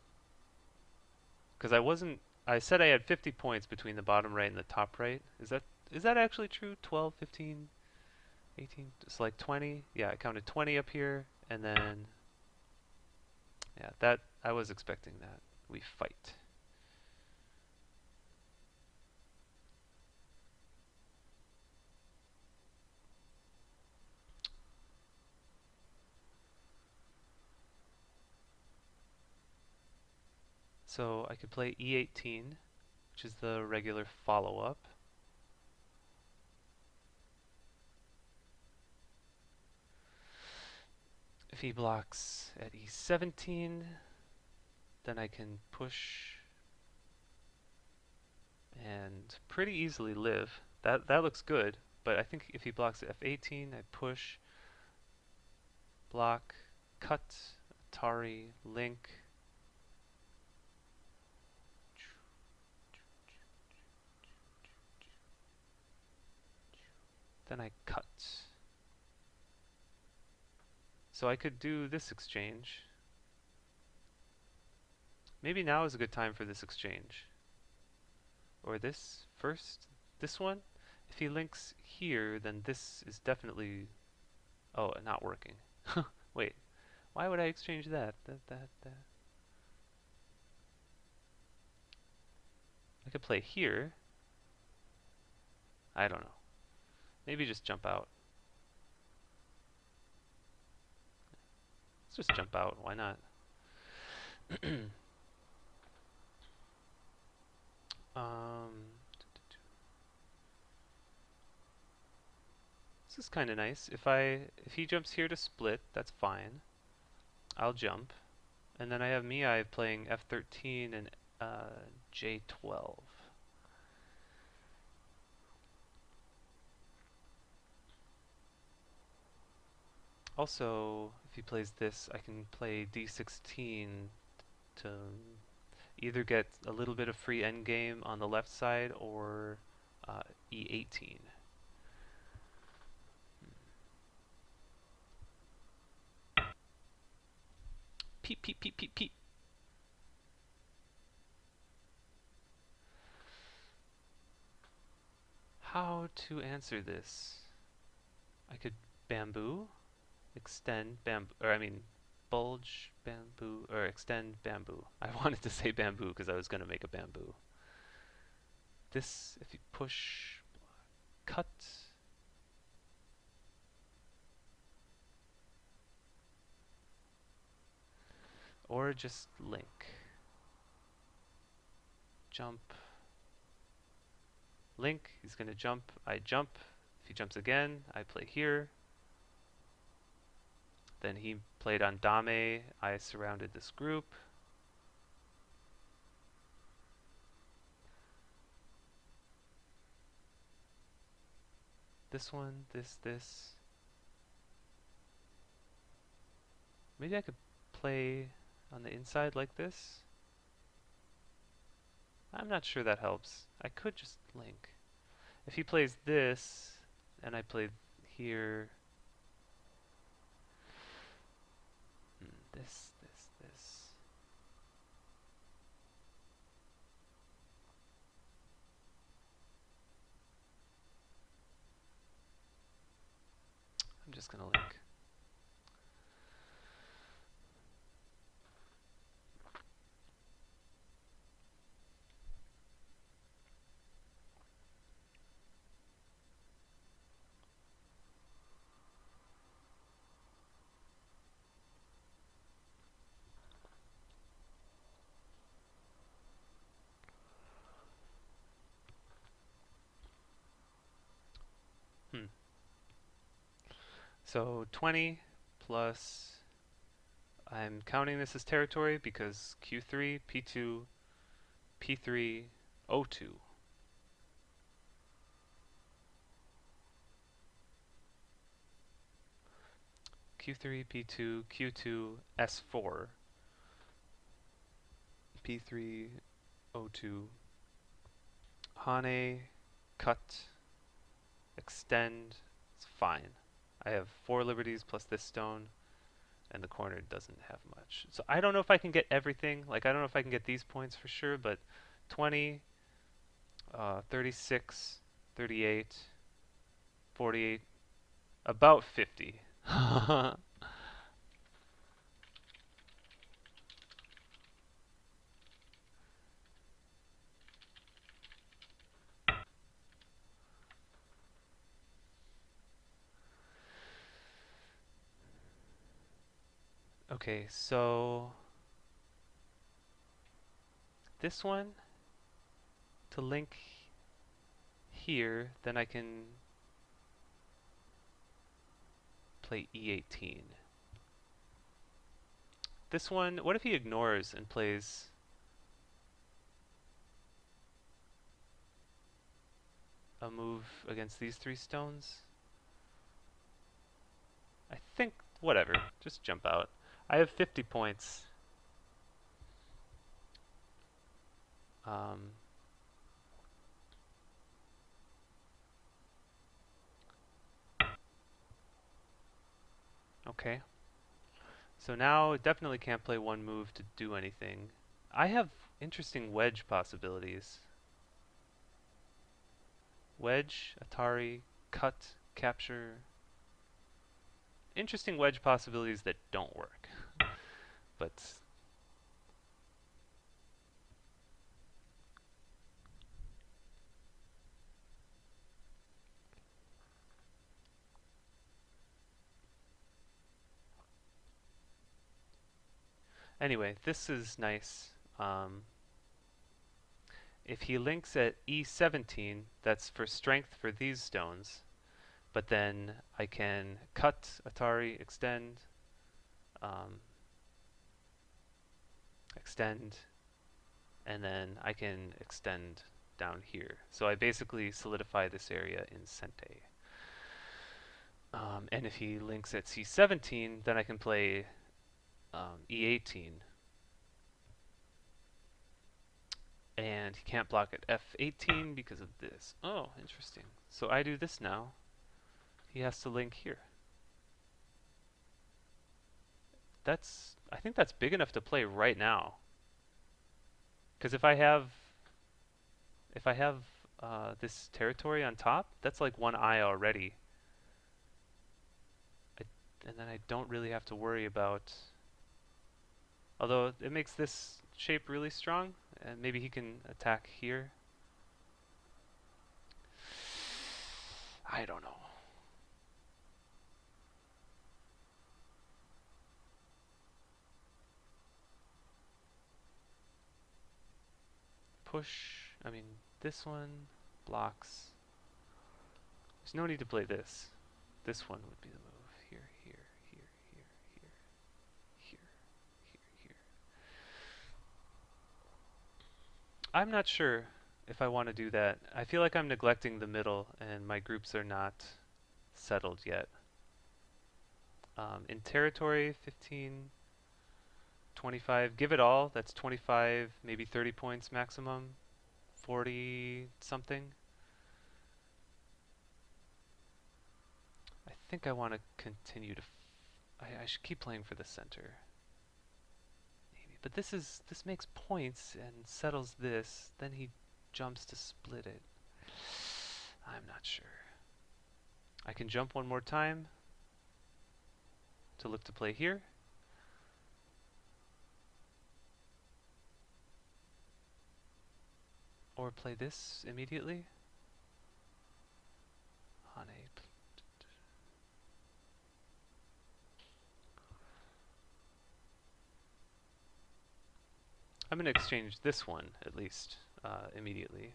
Because I said I had 50 points between the bottom right and the top right. Is that actually true? 12, 15, 18, it's like 20? Yeah, I counted 20 up here, and then... Yeah, that, I was expecting that. We fight. So I could play E18, which is the regular follow-up. If he blocks at E17, then I can push and pretty easily live. That looks good, but I think if he blocks at F18, I push, block, cut, Atari, link. Then I cut. So I could do this exchange. Maybe now is a good time for this exchange. Or this first? This one? If he links here, then this is definitely... Oh, not working. Wait, why would I exchange that? That. I could play here. I don't know. Maybe just jump out. Let's just jump out. Why not? This is kind of nice. If he jumps here to split, that's fine. I'll jump, and then I have Mii playing F13 and J12. Also, if he plays this, I can play d16 to either get a little bit of free endgame on the left side or e18. Peep, peep, peep, peep, peep. How to answer this? I could bamboo, extend bamboo, or I mean, bulge bamboo, or extend bamboo. I wanted to say bamboo because I was going to make a bamboo. This, if you push, cut, or just link. Jump, link, he's going to jump, I jump. If he jumps again, I play here. Then he played on Dame, I surrounded this group. This one, this. Maybe I could play on the inside like this. I'm not sure that helps. I could just link. If he plays this, and I play here, this. I'm just gonna link. So 20 plus, I'm counting this as territory because Q3, P2, P3, O2. Q3, P2, Q2, S4, P3, O2, Hane, cut, extend, it's fine. I have 4 liberties plus this stone, and the corner doesn't have much. So I don't know if I can get everything. Like, I don't know if I can get these points for sure, but 20, 36, 38, 48, about 50. Okay, so this one to link here, then I can play E18. This one, what if he ignores and plays a move against these 3 stones? I think, whatever, just jump out. I have 50 points. Um, okay. So now definitely can't play one move to do anything. I have interesting wedge possibilities. Wedge, Atari, cut, capture. Interesting wedge possibilities that don't work. But anyway, this is nice. If he links at E17, that's for strength for these stones. But then I can cut, Atari, extend, extend, and then I can extend down here. So I basically solidify this area in Sente. And if he links at c17, then I can play e18. And he can't block at f18 because of this. Oh, interesting. So I do this now. He has to link here. I think that's big enough to play right now. Because if I have this territory on top, that's like one eye already. I, and then I don't really have to worry about. Although it makes this shape really strong, and maybe he can attack here. I don't know. Push. I mean, this one blocks. There's no need to play this. This one would be the move. Here, here, here, here, here, here, here, here. I'm not sure if I want to do that. I feel like I'm neglecting the middle, and my groups are not settled yet. In territory, 15, 25, give it all. That's 25, maybe 30 points maximum. 40 something. I think I want to continue to. I should keep playing for the center. Maybe. But this makes points and settles this. Then he jumps to split it. I'm not sure. I can jump one more time to look to play here. Or play this immediately. On a. I'm going to exchange this one at least immediately.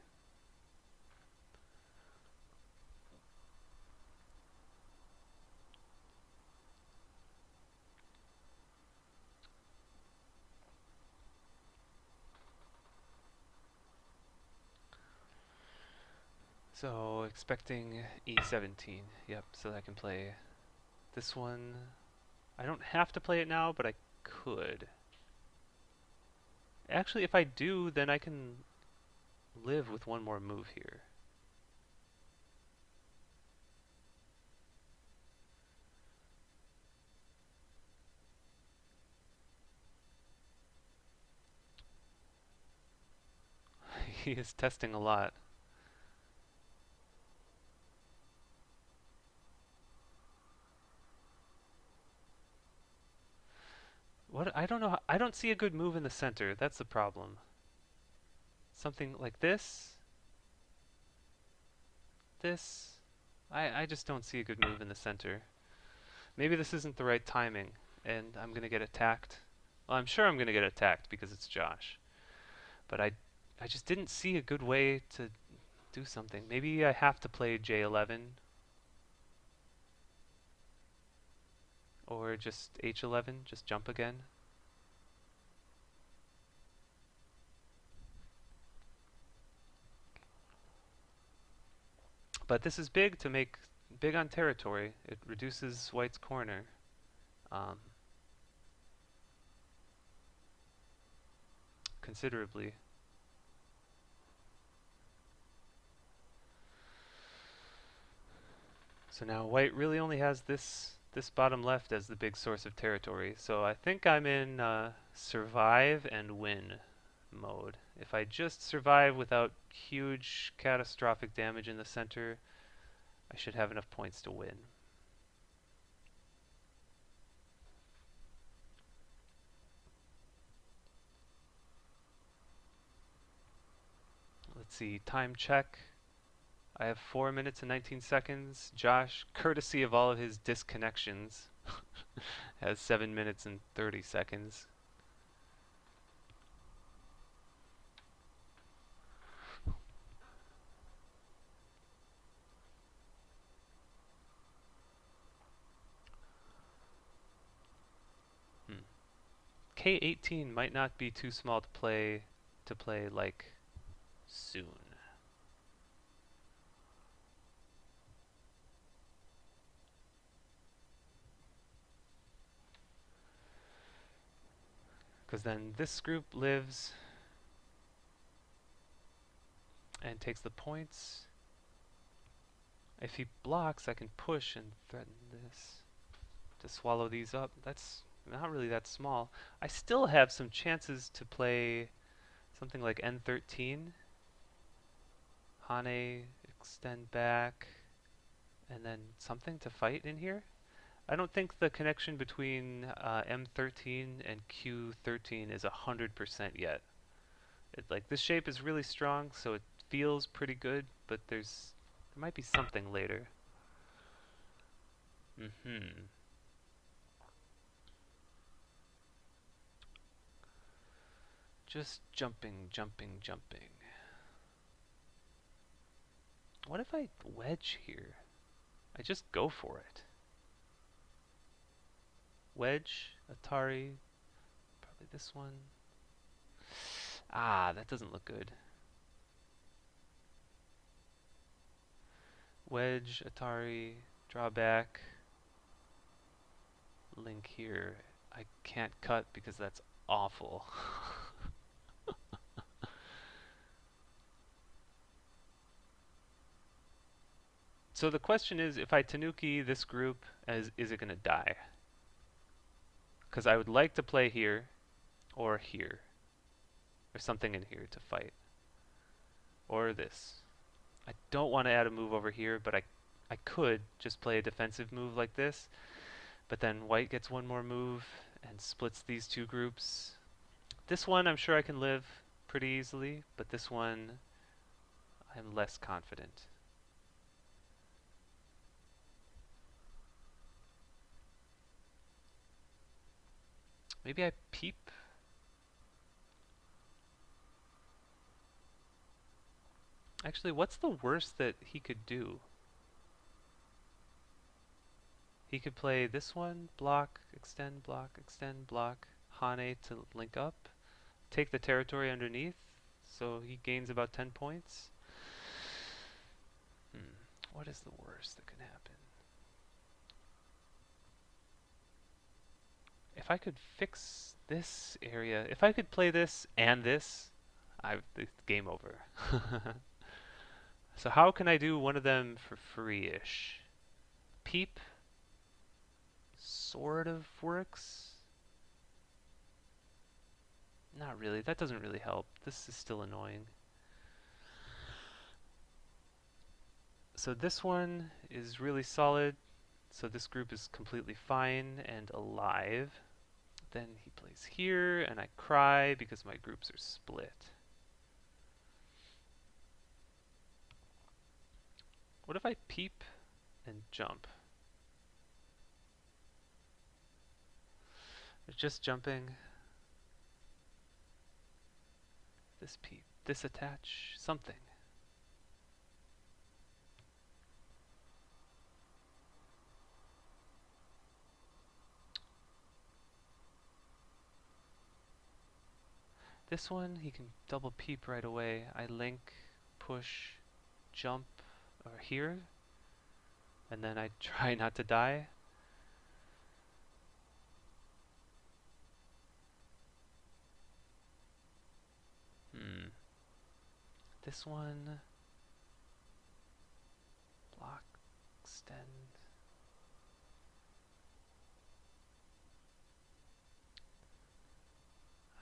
So expecting e17. Yep, so I can play this one. I don't have to play it now, but I could. Actually, if I do, then I can live with one more move here. He is testing a lot. What? I don't know. I don't see a good move in the center. That's the problem. Something like this. This. I just don't see a good move in the center. Maybe this isn't the right timing, and I'm gonna get attacked. Well, I'm sure I'm gonna get attacked because it's Josh. But I just didn't see a good way to do something. Maybe I have to play J11 or just H11, just jump again. But this is big to make big on territory. It reduces White's corner. Considerably. So now White really only has this bottom left as the big source of territory. So I think I'm in survive and win mode. If I just survive without huge catastrophic damage in the center, I should have enough points to win. Let's see, time check. I have 4 minutes and 19 seconds. Josh, courtesy of all of his disconnections, has 7 minutes and 30 seconds. K18 might not be too small to play like soon. Because then this group lives and takes the points. If he blocks, I can push and threaten this to swallow these up. That's not really that small. I still have some chances to play something like N13. Hane, extend back, and then something to fight in here. I don't think the connection between M13 and Q13 is 100% yet. Like this shape is really strong, so it feels pretty good, but there might be something later. Just jumping, jumping, jumping. What if I wedge here? I just go for it. Wedge, Atari, probably this one. Ah, that doesn't look good. Wedge, Atari, draw back, link here. I can't cut because that's awful. So the question is, if I Tanuki this group, is it going to die? Because I would like to play here, or here, or something in here to fight, or this. I don't want to add a move over here, but I could just play a defensive move like this, but then white gets one more move and splits these two groups. This one I'm sure I can live pretty easily, but this one I'm less confident. Maybe I peep? Actually, what's the worst that he could do? He could play this one, block, extend, block, Hane to link up, take the territory underneath, so he gains about 10 points. What is the worst that can happen? If I could fix this area, if I could play this and this, it's game over. So how can I do one of them for free-ish? Peep sort of works. Not really, that doesn't really help. This is still annoying. So this one is really solid. So this group is completely fine and alive. Then he plays here, and I cry because my groups are split. What if I peep and jump? Just jumping. This peep, this attach, something. This one, he can double peep right away. I link, push, jump, or here, and then I try not to die. This one, block, extend.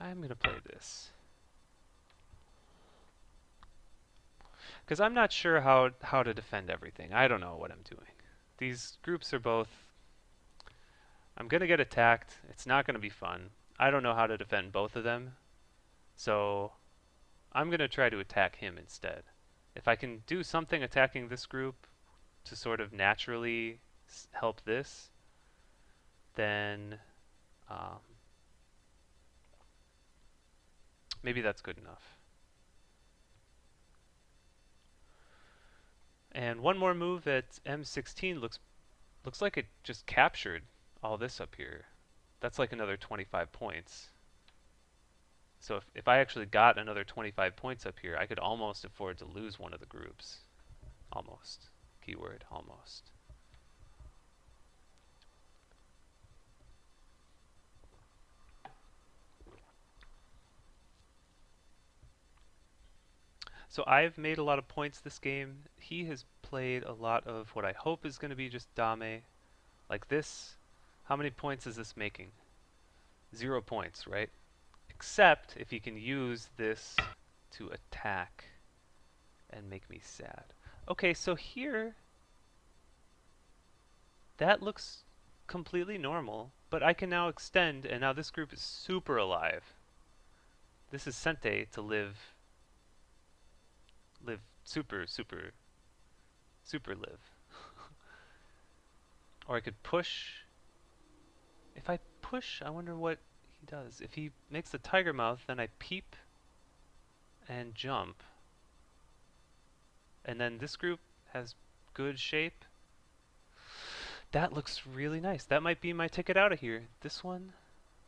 I'm gonna play this. Because I'm not sure how to defend everything. I don't know what I'm doing. These groups are both... I'm gonna get attacked. It's not gonna be fun. I don't know how to defend both of them. So I'm gonna try to attack him instead. If I can do something attacking this group to sort of naturally help this, then maybe that's good enough. And one more move at M16 looks like it just captured all this up here. That's like another 25 points. So if I actually got another 25 points up here, I could almost afford to lose one of the groups. Almost. Keyword, almost. So I've made a lot of points this game. He has played a lot of what I hope is going to be just dame. Like this, how many points is this making? 0 points, right? Except if he can use this to attack and make me sad. Okay, so here, that looks completely normal, but I can now extend, and now this group is super alive. This is Sente to live super, super, super live. Or I could push. If I push, I wonder what he does. If he makes the tiger mouth, then I peep and jump. And then this group has good shape. That looks really nice. That might be my ticket out of here. This one,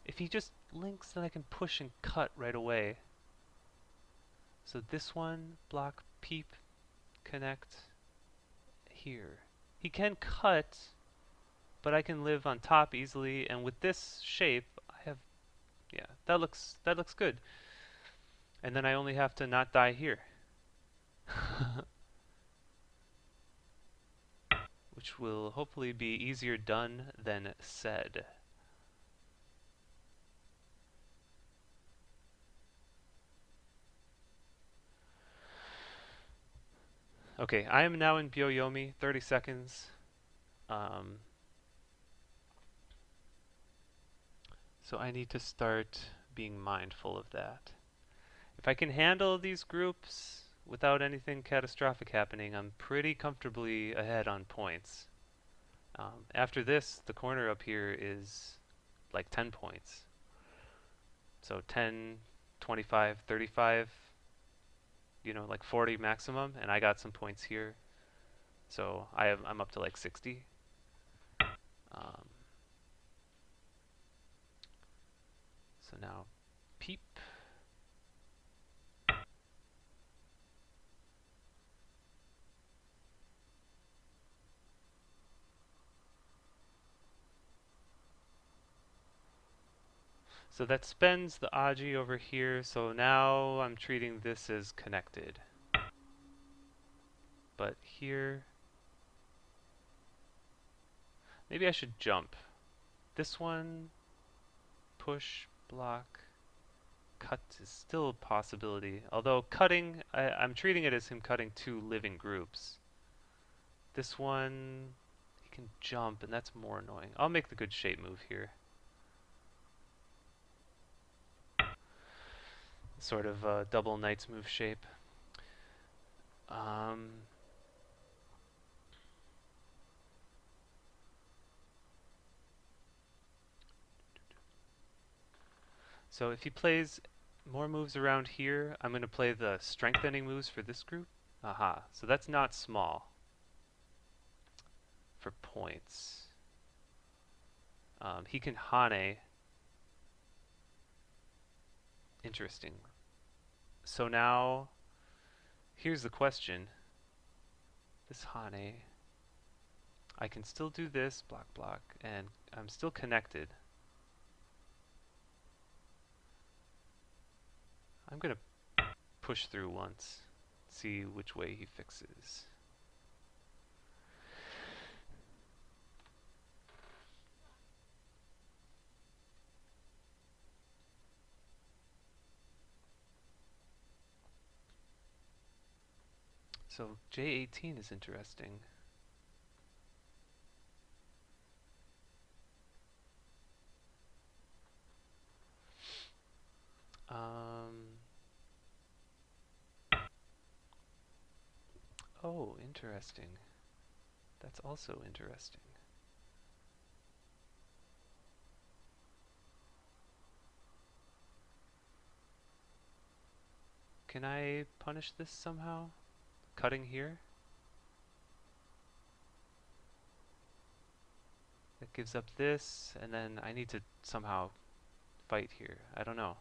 if he just links, then I can push and cut right away. So this one, block, peep, connect, here. He can cut, but I can live on top easily, and with this shape, I have, yeah, that looks good. And then I only have to not die here. Which will hopefully be easier done than said. Okay, I am now in Byoyomi, 30 seconds. So I need to start being mindful of that. If I can handle these groups without anything catastrophic happening, I'm pretty comfortably ahead on points. After this, the corner up here is like 10 points. So 10, 25, 35, like 40 maximum, and I got some points here. So I'm up to like 60. Um, so now peep. So that spends the Aji over here, so now I'm treating this as connected. But here, maybe I should jump. This one, push, block, cut is still a possibility. Although cutting, I'm treating it as him cutting two living groups. This one, he can jump, and that's more annoying. I'll make the good shape move here. Sort of a double knight's move shape. So if he plays more moves around here, I'm going to play the strengthening moves for this group. Aha, so that's not small for points. He can Hane. Interesting. So now, here's the question. This Hane, I can still do this, block, block, and I'm still connected. I'm going to push through once, see which way he fixes. So J18 is interesting. Oh, interesting. That's also interesting. Can I punish this somehow? Cutting here? That gives up this, and then I need to somehow fight here. I don't know.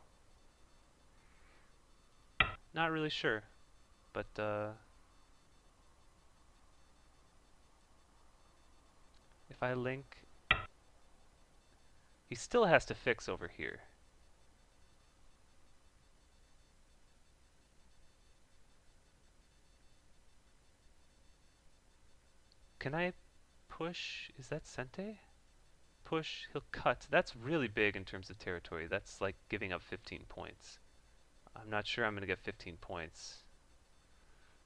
Not really sure, but if I link, he still has to fix over here. Can I push? Is that Sente? Push, he'll cut. That's really big in terms of territory. That's like giving up 15 points. I'm not sure I'm going to get 15 points.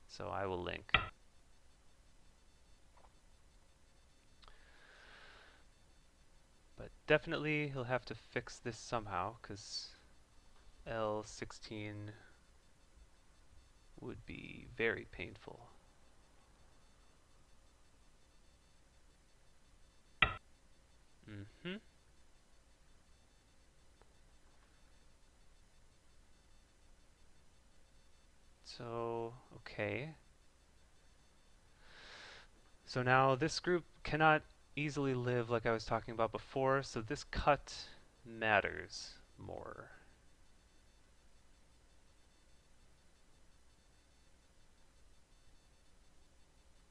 So I will link. But definitely he'll have to fix this somehow, because L16 would be very painful. Mm-hmm. So, okay. So now this group cannot easily live like I was talking about before, so this cut matters more.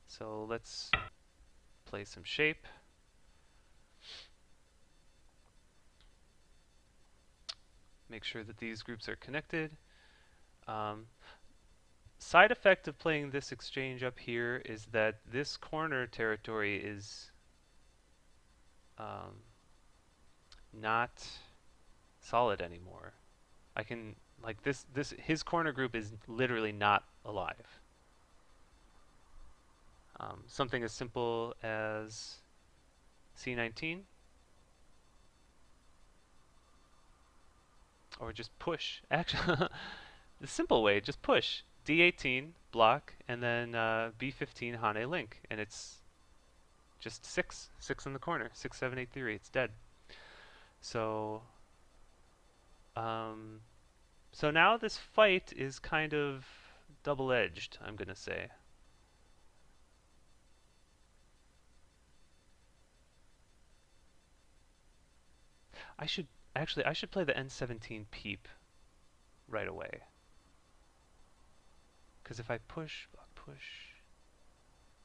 So let's play some shape. Make sure that these groups are connected. Side effect of playing this exchange up here is that this corner territory is not solid anymore. I can, like, his corner group is literally not alive. Something as simple as C19, or just push. Actually, the simple way, just push. D18, block, and then B15, Hane link, and it's just 6 in the corner, 6, 7, 8, 3, it's dead. So, um, so now this fight is kind of double-edged, I'm gonna say. I should I should play the N17 peep right away. Because if I push, block, push,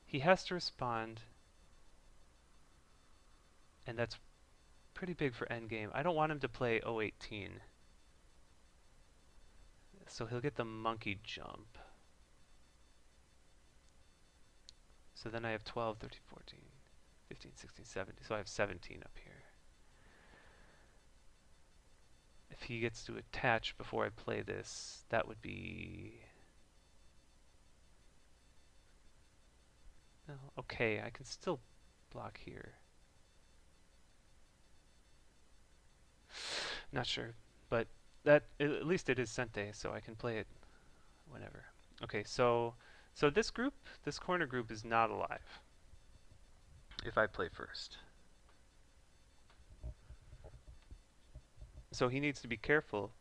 he has to respond, and that's pretty big for endgame. I don't want him to play 018. So he'll get the monkey jump. So then I have 12, 13, 14, 15, 16, 17. So I have 17 up here. If he gets to attach before I play this, that would be... No, okay, I can still block here. Not sure, but that at least it is Sente, so I can play it whenever. Okay, so this group, this corner group is not alive if I play first. So he needs to be careful.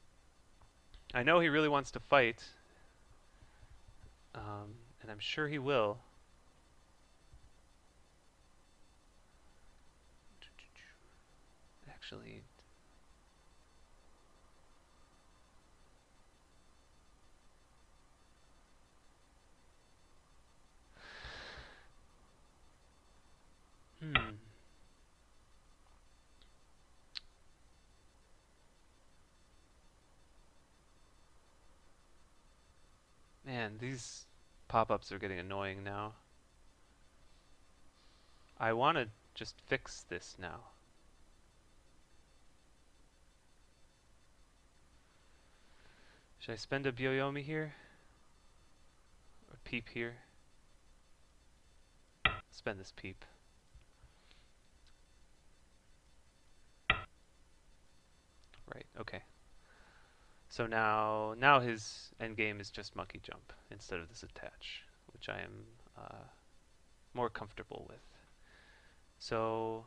I know he really wants to fight, and I'm sure he will. Actually, Man, these pop-ups are getting annoying now. I want to just fix this now. Should I spend a Byoyomi here? Or peep here? Spend this peep. Right, okay. So now his endgame is just monkey jump instead of this attach, which I am more comfortable with. So,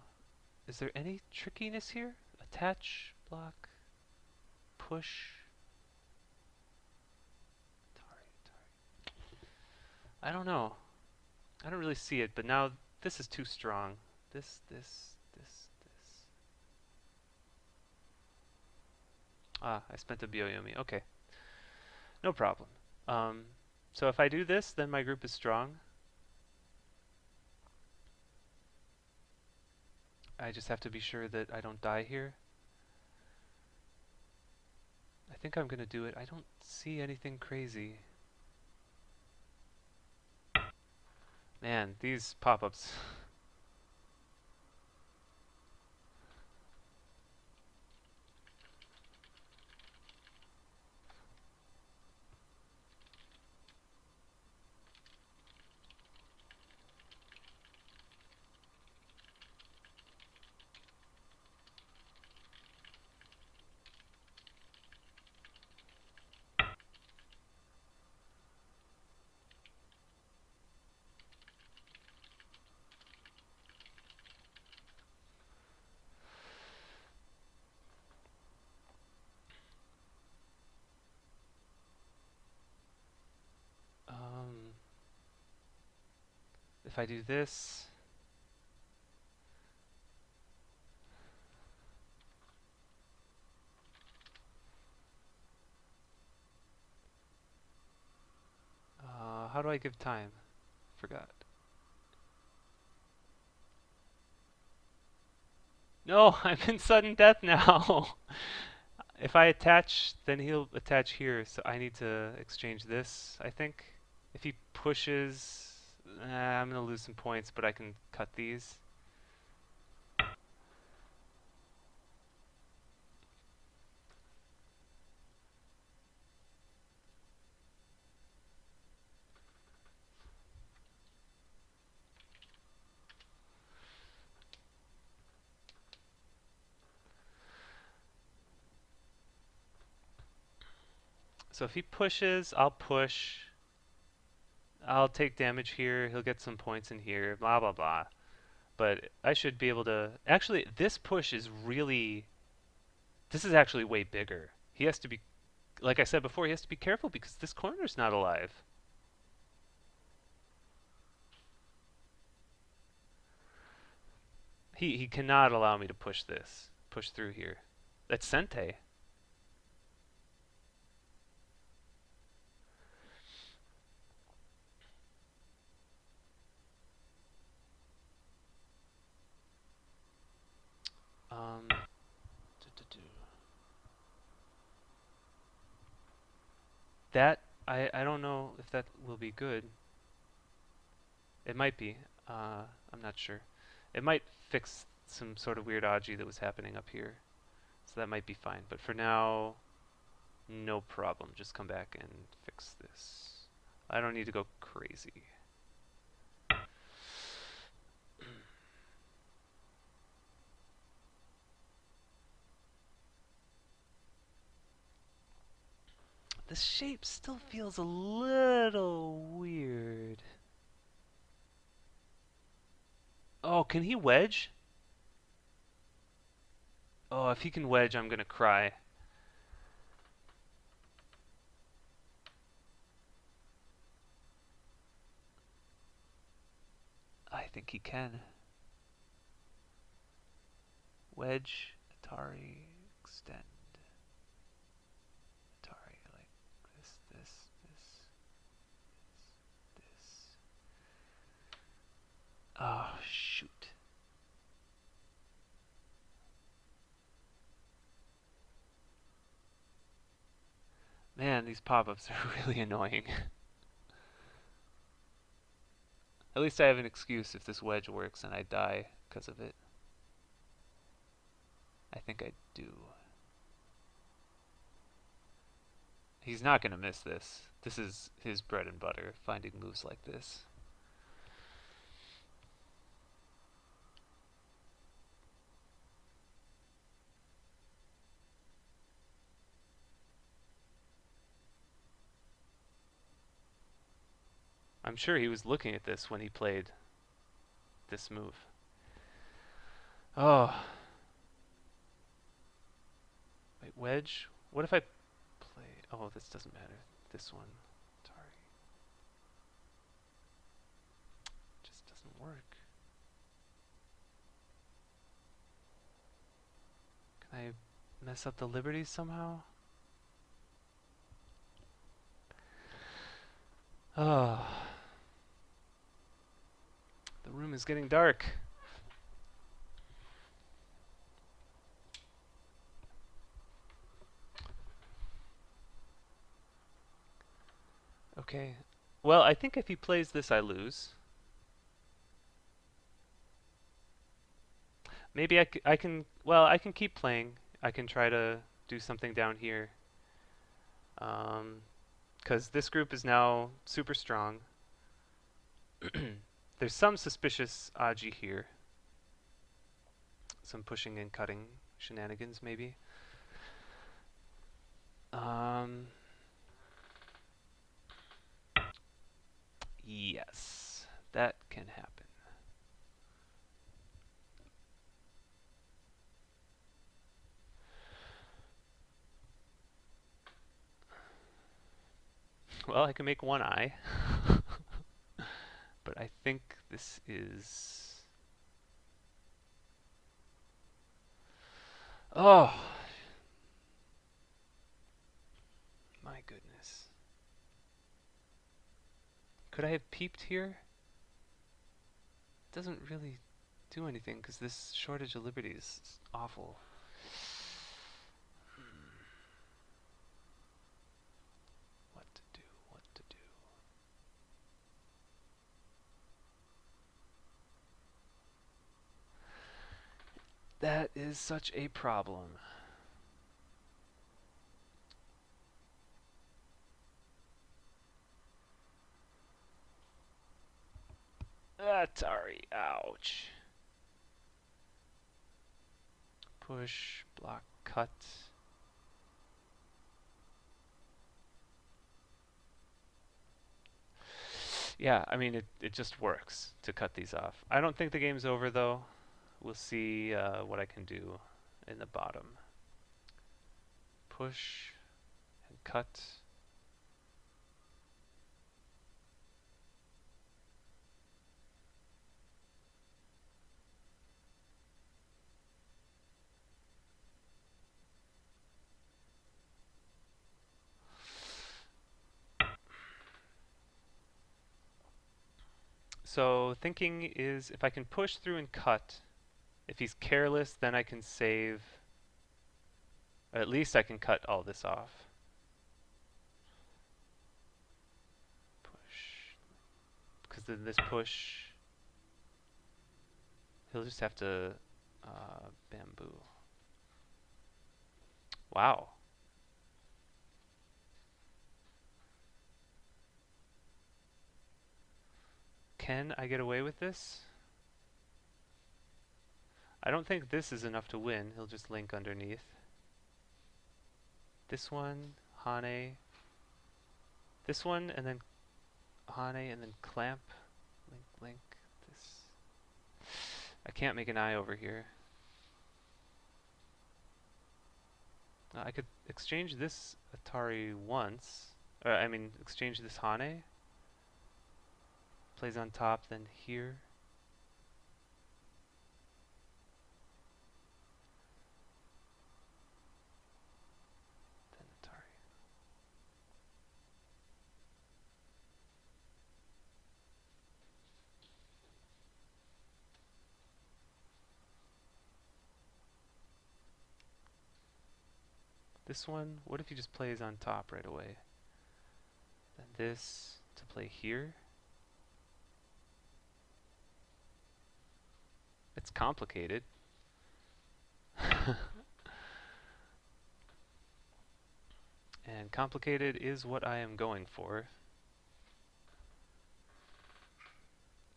is there any trickiness here? Attach, block, push. I don't know. I don't really see it, but now this is too strong. This. Ah, I spent a Byoyomi. Okay. No problem. So if I do this, then my group is strong. I just have to be sure that I don't die here. I think I'm gonna do it. I don't see anything crazy. Man, these pop-ups. Um, if I do this, how do I give time? Forgot. No, I'm in sudden death now. If I attach, then he'll attach here, so I need to exchange this, I think. If he pushes, I'm gonna lose some points, but I can cut these. So if he pushes, I'll push. I'll take damage here, he'll get some points in here, blah blah blah. But I should be able to... Actually, this push is really... This is actually way bigger. He has to be... Like I said before, he has to be careful because this corner's not alive. He cannot allow me to push this. Push through here. That's Sente. Um, that I don't know if that will be good. It might be. I'm not sure. It might fix some sort of weird Aji that was happening up here. So that might be fine. But for now, no problem. Just come back and fix this. I don't need to go crazy. The shape still feels a little weird. Oh, can he wedge? Oh, if he can wedge, I'm gonna cry. I think he can. Wedge, Atari, extend. Atari, like this. Oh, shoot. Man, these pop-ups are really annoying. At least I have an excuse if this wedge works and I die because of it. I think I do. He's not going to miss this. This is his bread and butter, finding moves like this. I'm sure he was looking at this when he played this move. Oh. Wait, wedge? What if I play... Oh, this doesn't matter. This one. Atari. Just doesn't work. Can I mess up the liberties somehow? Oh. The room is getting dark. Okay. Well, I think if he plays this, I lose. Maybe I can, well, I can keep playing. I can try to do something down here. Because this group is now super strong. There's some suspicious Aji here. Some pushing and cutting shenanigans, maybe. Um, yes, that can happen. Well, I can make one eye. But I think this is... Oh, my goodness. Could I have peeped here? It doesn't really do anything because this shortage of liberty is awful. What to do? What to do? That is such a problem. Atari, ouch. Push, block, cut. Yeah, I mean, it just works to cut these off. I don't think the game's over, though. We'll see what I can do in the bottom. Push and cut. So thinking is if I can push through and cut, if he's careless, then I can save, or at least I can cut all this off. Push, because then this push, he'll just have to bamboo. Wow. Can I get away with this? I don't think this is enough to win. He'll just link underneath. This one, Hane. This one, and then Hane, and then clamp. Link, link. This. I can't make an eye over here. I could exchange this Atari once. I mean, exchange this Hane. Plays on top, then here. Then Atari. This one, what if he just plays on top right away? Then this to play here. It's complicated. And complicated is what I am going for.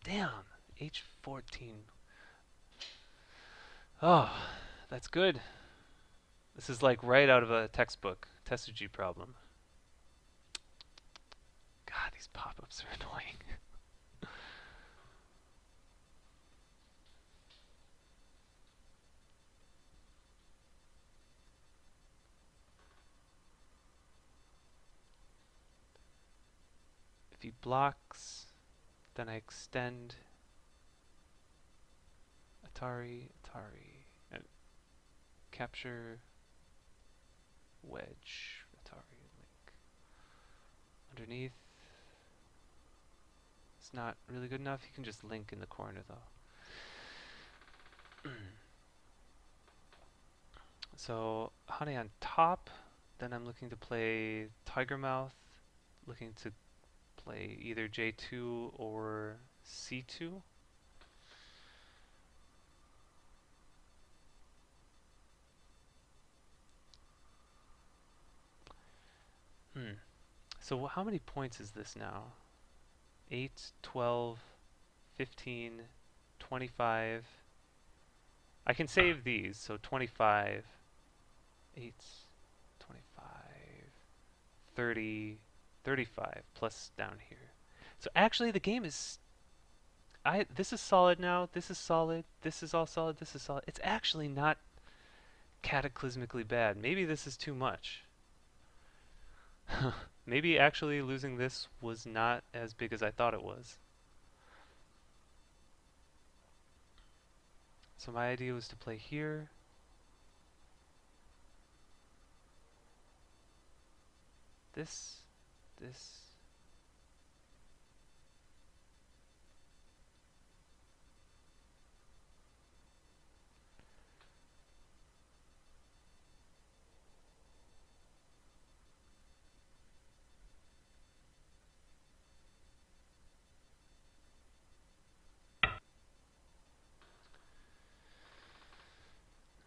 Damn, H14. Oh, that's good. This is like right out of a textbook, Tesuji problem. God, these pop-ups are annoying. If he blocks, then I extend Atari, capture, wedge, Atari, link. Underneath, it's not really good enough. You can just link in the corner though. So Honey on top, then I'm looking to play Tiger Mouth, looking to play either J2 or C2. Hmm. So how many points is this now? 8, 12, 15, 25. I can save these, so 25, 8, 25, 30, 35 plus down here. So actually the game is this is solid now, this is solid, this is all solid, this is solid. It's actually not cataclysmically bad. Maybe this is too much. Maybe actually losing this was not as big as I thought it was. So my idea was to play here. This, this.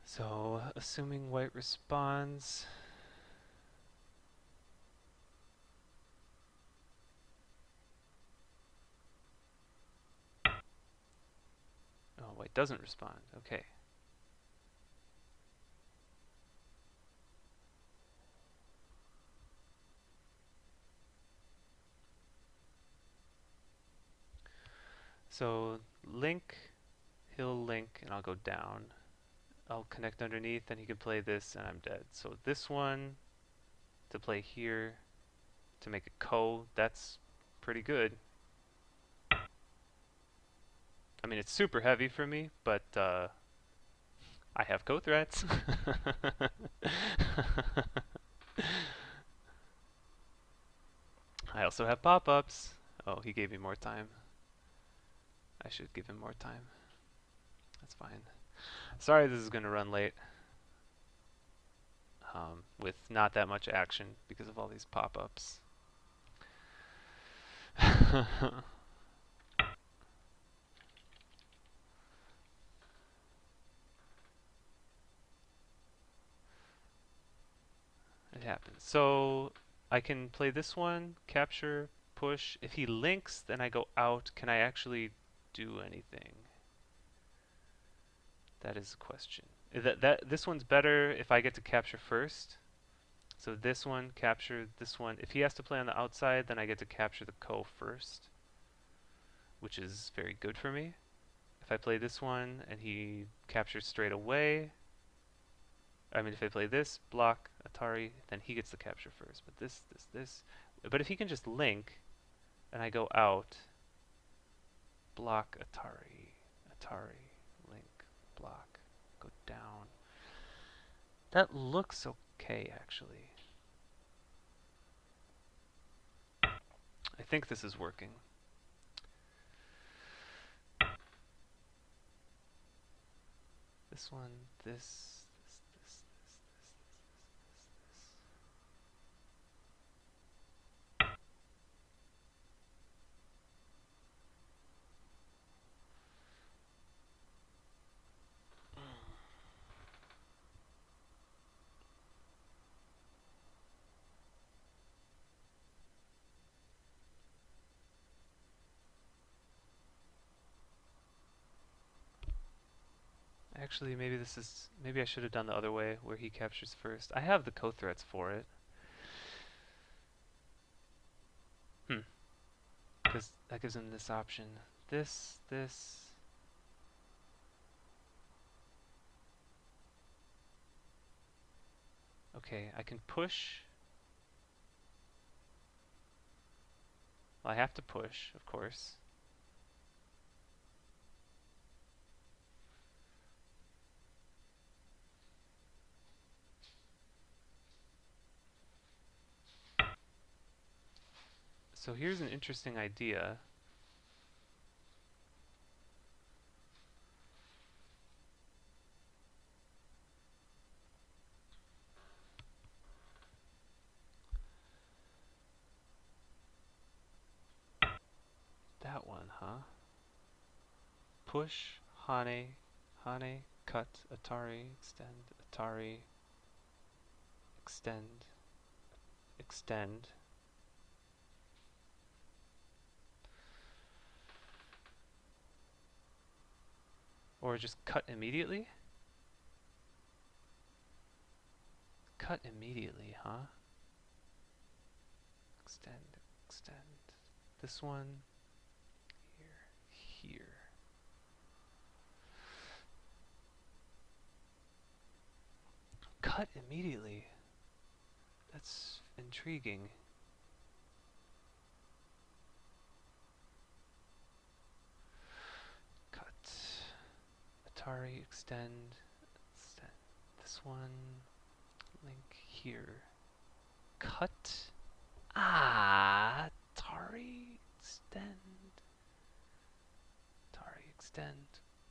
So assuming white responds. Oh, white doesn't respond. Okay. So link, he'll link, and I'll go down. I'll connect underneath, and he can play this, and I'm dead. So this one to play here to make a ko, that's pretty good. I mean, it's super heavy for me, but I have ko threats. I also have pop-ups. Oh, he gave me more time. I should give him more time. That's fine. Sorry this is going to run late. With not that much action because of all these pop-ups. It happens. So I can play this one, capture, push. If he links, then I go out. Can I actually do anything? That is a question. This one's better if I get to capture first. So this one, capture this one. If he has to play on the outside, then I get to capture the ko first, which is very good for me. If I play this one and he captures straight away, I mean, if I play this, block, Atari, then he gets the capture first. But this. But if he can just link, and I go out, block, Atari, link, block, go down. That looks okay, actually. I think this is working. This one, this. Actually, maybe I should have done the other way, where he captures first. I have the ko threats for it. Because that gives him this option. This. Okay, I can push. Well, I have to push, of course. So here's an interesting idea. That one, huh? Push, Hane, cut, Atari, extend, extend. Or just cut immediately? Cut immediately, huh? Extend, extend. This one, here, here. Cut immediately. That's intriguing. Cut. Atari, extend, extend. This one, link here. Cut. Ah, Atari, extend. Atari, extend.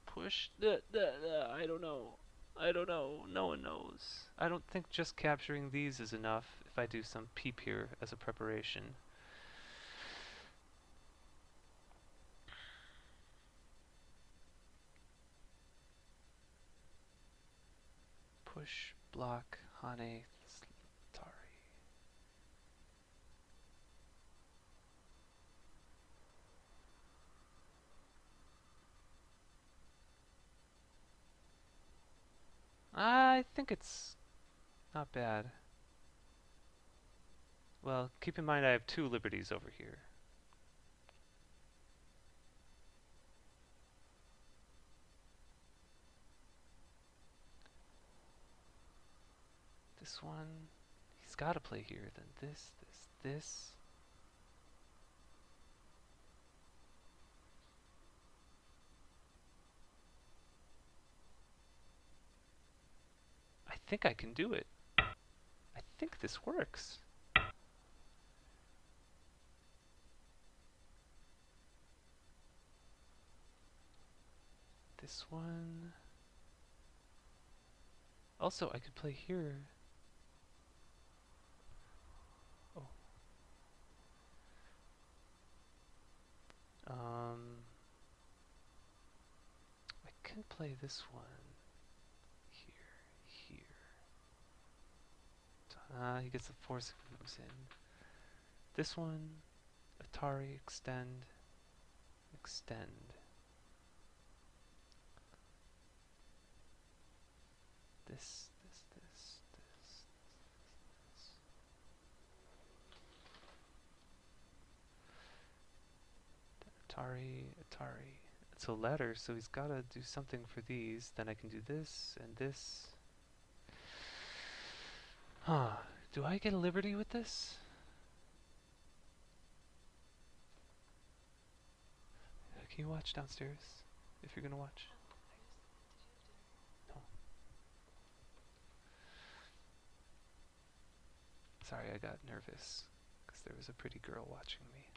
Push. I don't know. I don't know. No one knows. I don't think just capturing these is enough if I do some peep here as a preparation. Push, block, Hane, Atari. I think it's not bad. Well, keep in mind I have 2 liberties over here. This one, he's got to play here. Then this. I think I can do it. I think this works. This one. Also, I could play here. Oh. I can play this one. Here. He gets the force if he moves in. This one, Atari, extend, extend. This. Atari. It's a ladder, so he's gotta do something for these. Then I can do this and this. Huh. Do I get a liberty with this? Can you watch downstairs? If you're gonna watch. No. Sorry, I got nervous. Because there was a pretty girl watching me.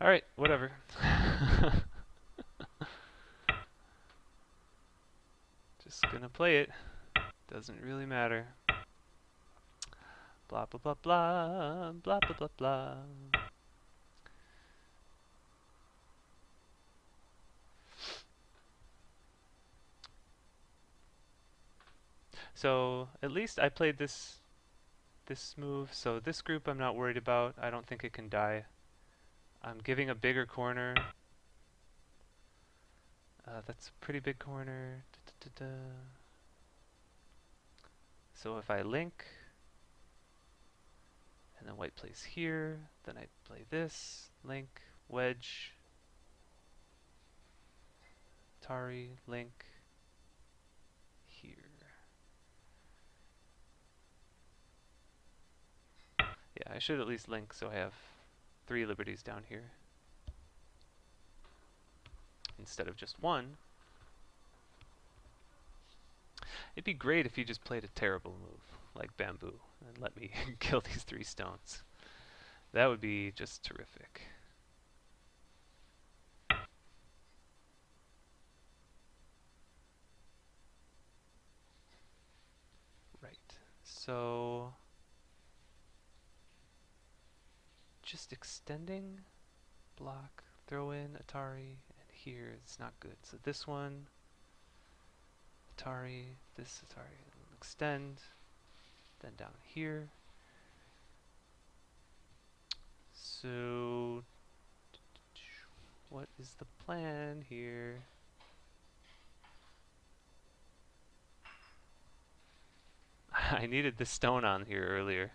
Alright, whatever. Just gonna play it. Doesn't really matter. Blah blah blah blah. Blah blah blah blah. So at least I played this move, so this group I'm not worried about. I don't think it can die. I'm giving a bigger corner. That's a pretty big corner. So if I link, and then white plays here, then I play this, link, wedge, Atari, link, here. Yeah, I should at least link so I have 3 liberties down here instead of just 1. It'd be great if you just played a terrible move like bamboo and let me kill these 3 stones. That would be just terrific. Right. So just extending block, throw in Atari, and here it's not good. So this one, Atari, this Atari, extend, then down here. So what is the plan here? I needed the stone on here earlier.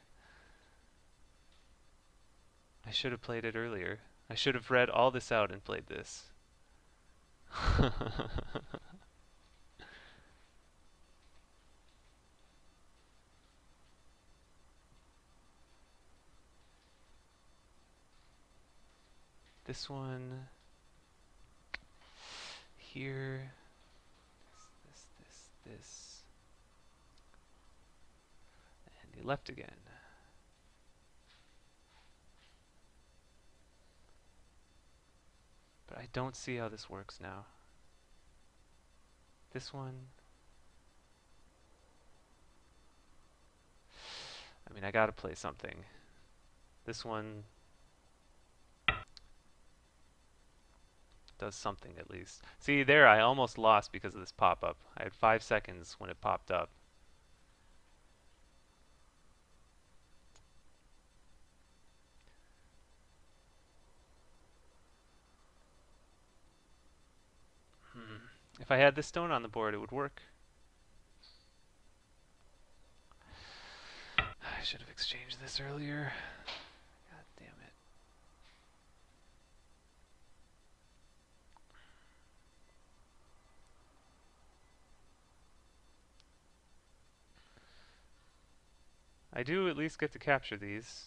I should have played it earlier. I should have read all this out and played this. This one here, this, and he left again. But I don't see how this works now. This one, I mean, I gotta play something. This one does something at least. See, there I almost lost because of this pop-up. I had 5 seconds when it popped up. If I had this stone on the board, it would work. I should have exchanged this earlier. God damn it. I do at least get to capture these.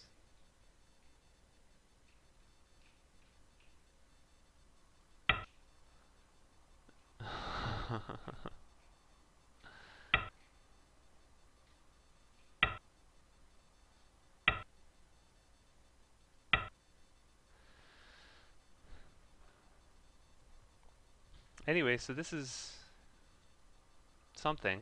Anyway, so this is something.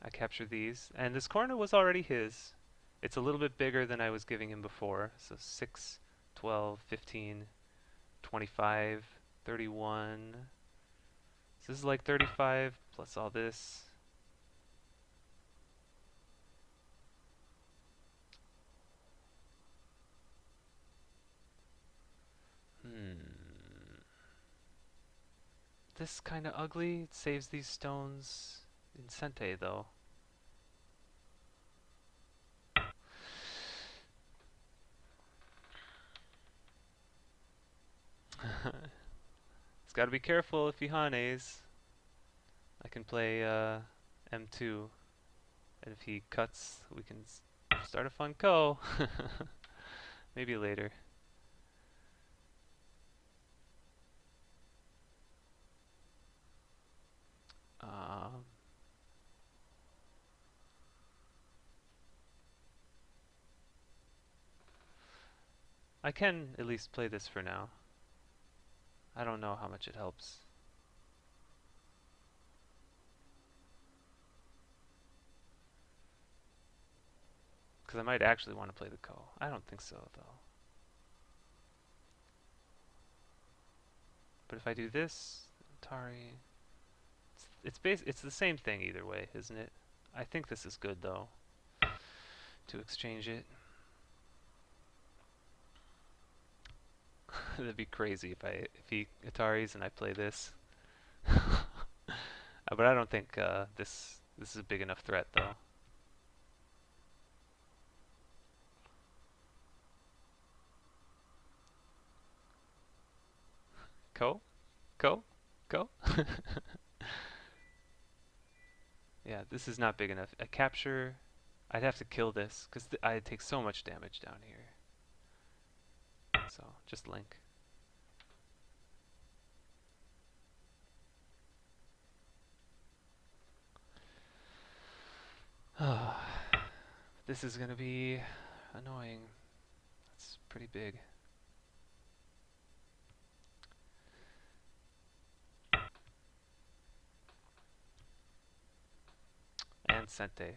I captured these, and this corner was already his. It's a little bit bigger than I was giving him before, so 6, 12, 15, 25, 31. So this is like 35 plus all this. This kind of ugly. It saves these stones in Sente though. It's got to be careful if he hanes. I can play M2, and if he cuts, we can start a fun ko. Maybe later. I can at least play this for now. I don't know how much it helps. Because I might actually want to play the ko. I don't think so, though. But if I do this, Atari, it's the same thing either way, isn't it? I think this is good though, to exchange it. That'd be crazy if he Ataris and I play this. But I don't think this is a big enough threat though. Ko? Ko? Ko? Yeah, this is not big enough. A capture, I'd have to kill this because I'd take so much damage down here. So, just link. This is gonna be annoying. It's pretty big. And Sente.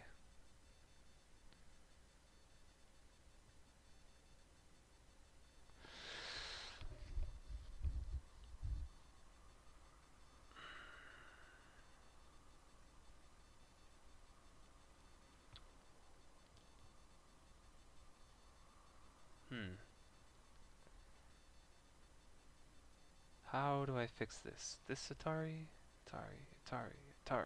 How do I fix this? This Atari? Atari, Atari, Atari.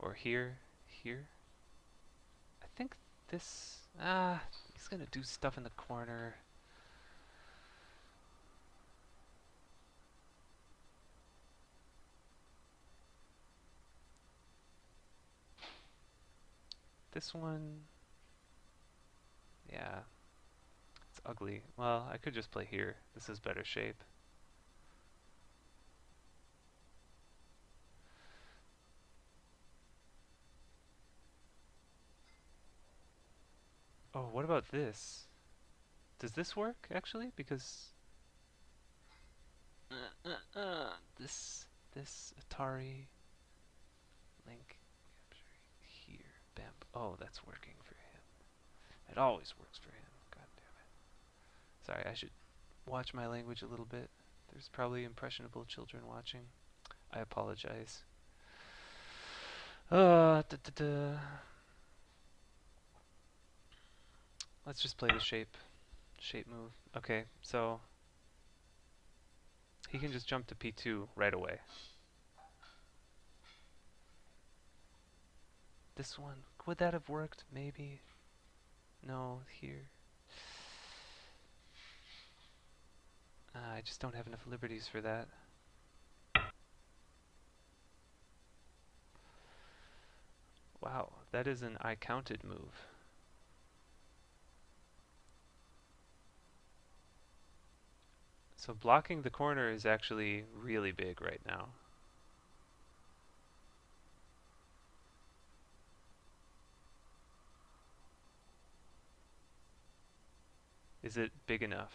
Or here, here. I think this, he's gonna do stuff in the corner. This one, yeah, it's ugly. Well, I could just play here. This is better shape. Oh, what about this? Does this work, actually? Because, this, this Atari link here, bam. Oh, that's working for him. It always works for him. God damn it. Sorry, I should watch my language a little bit. There's probably impressionable children watching. I apologize. Da, da, da. Let's just play the shape move. Okay, so he can just jump to P2 right away. This one, would that have worked? Maybe. No, here. I just don't have enough liberties for that. Wow, that is an I counted move. So blocking the corner is actually really big right now. Is it big enough?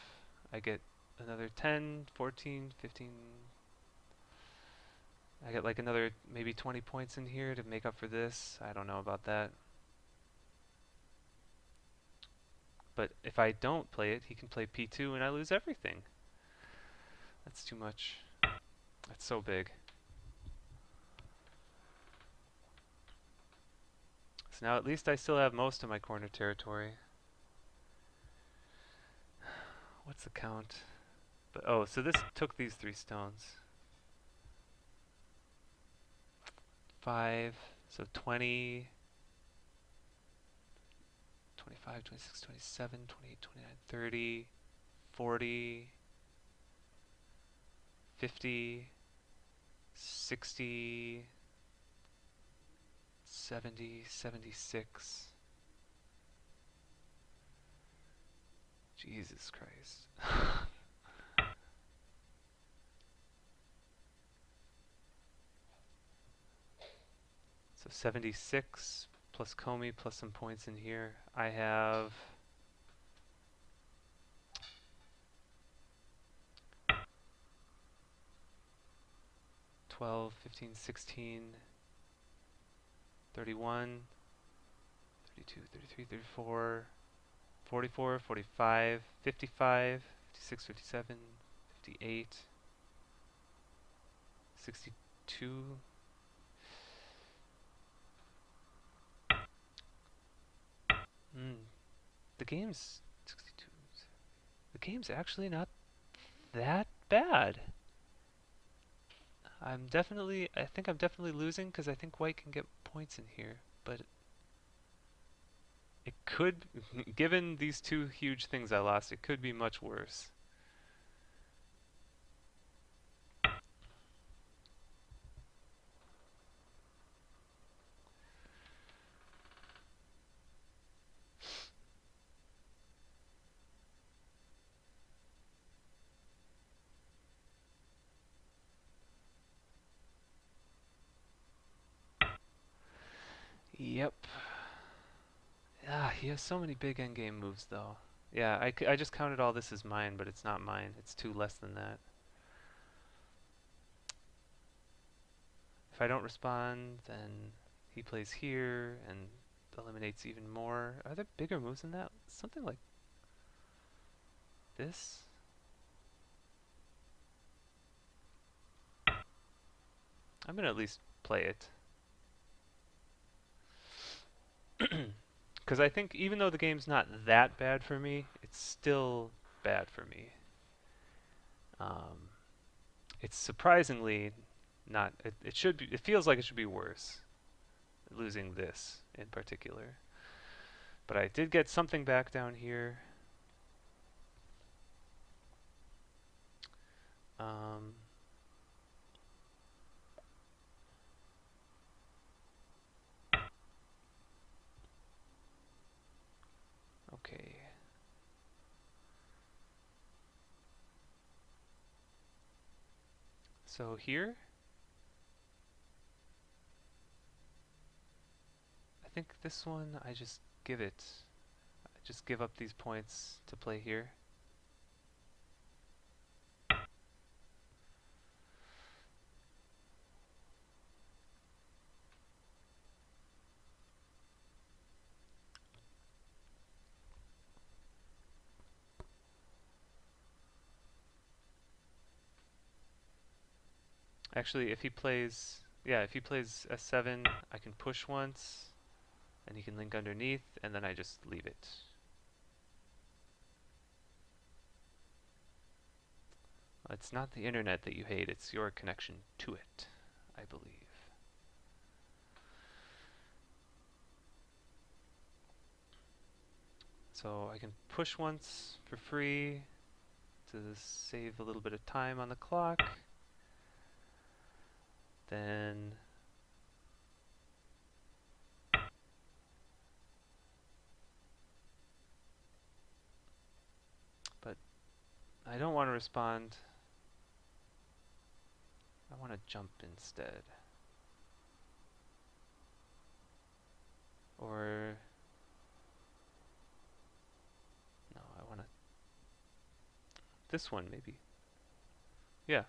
I get another 10, 14, 15. I get like another maybe 20 points in here to make up for this. I don't know about that. But if I don't play it, he can play P2 and I lose everything. That's too much. That's so big. So now at least I still have most of my corner territory. What's the count? But oh, so this took these 3 stones. 5, so 20, 25, 26, 27, 28, 29, 30, 40, 50, 60, 70, 76. Jesus Christ. So 76 plus Comey plus some points in here. I have 12, 15, 16, 31, 32, 33, 34, 44, 45, 55, 56, 57, 58, 62. The game's 62. The game's actually not that bad. I think I'm definitely losing because I think white can get points in here, but it could, given these 2 huge things I lost, it could be much worse. Yep. Ah, he has so many big endgame moves though. Yeah, I just counted all this as mine, but it's not mine. It's 2 less than that. If I don't respond, then he plays here and eliminates even more. Are there bigger moves than that? Something like this? I'm gonna at least play it. Because I think even though the game's not that bad for me, it's still bad for me. Um, it's surprisingly not. It should be. It feels like it should be worse. Losing this in particular, but I did get something back down here. Um, okay. So here, I think this one I just give it. I just give up these points to play here. Actually, if he plays, yeah, if he plays S7, I can push once, and he can link underneath, and then I just leave it. It's not the internet that you hate, it's your connection to it, I believe. So I can push once for free to save a little bit of time on the clock. Then but I don't want to respond. I want to jump instead. Or no, I want to this one maybe. Yeah.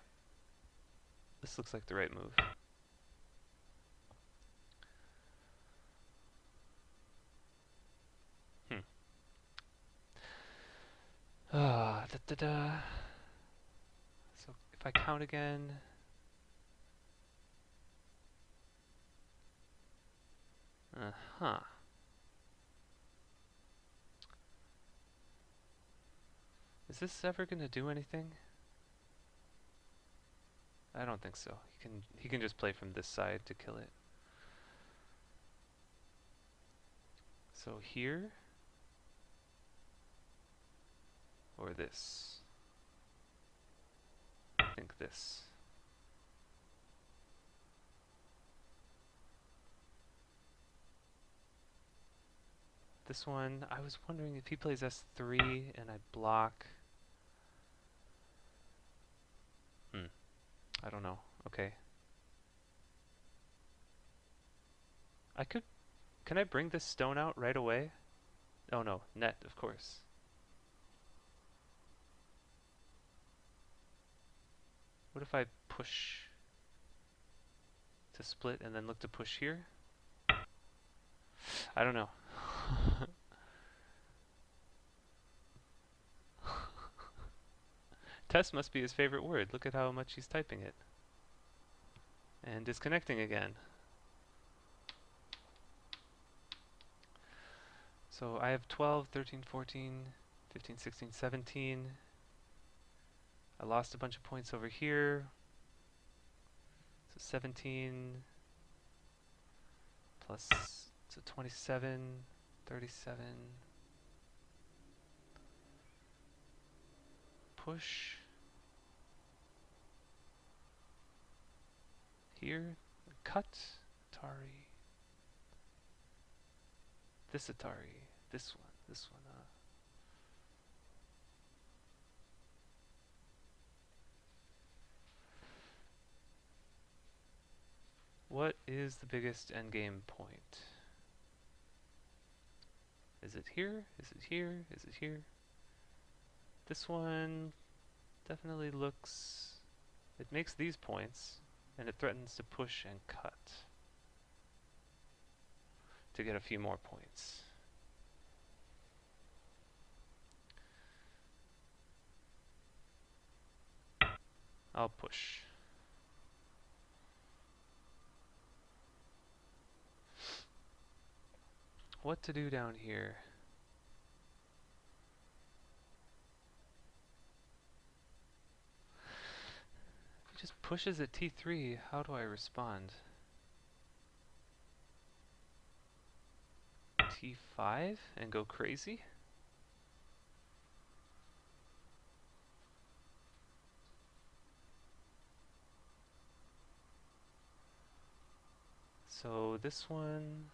This looks like the right move. Ah, da da da. So if I count again, uh-huh. Is this ever gonna do anything? I don't think so. He can just play from this side to kill it. So here or this? I think this. This one, I was wondering if he plays S3 and I block. I don't know. Okay. I could. Can I bring this stone out right away? Oh no, net, of course. What if I push to split and then look to push here? I don't know. Test must be his favorite word. Look at how much he's typing it. And disconnecting again. So I have 12, 13, 14, 15, 16, 17. I lost a bunch of points over here. So 17 plus so 27, 37. Push. Here. Cut. Atari. This Atari. This one. This one. What is the biggest endgame point? Is it here? Is it here? Is it here? This one definitely looks... It makes these points, and it threatens to push and cut to get a few more points. I'll push. what to do down here. He just pushes at T3. How do I respond? T5 and go crazy? So this one,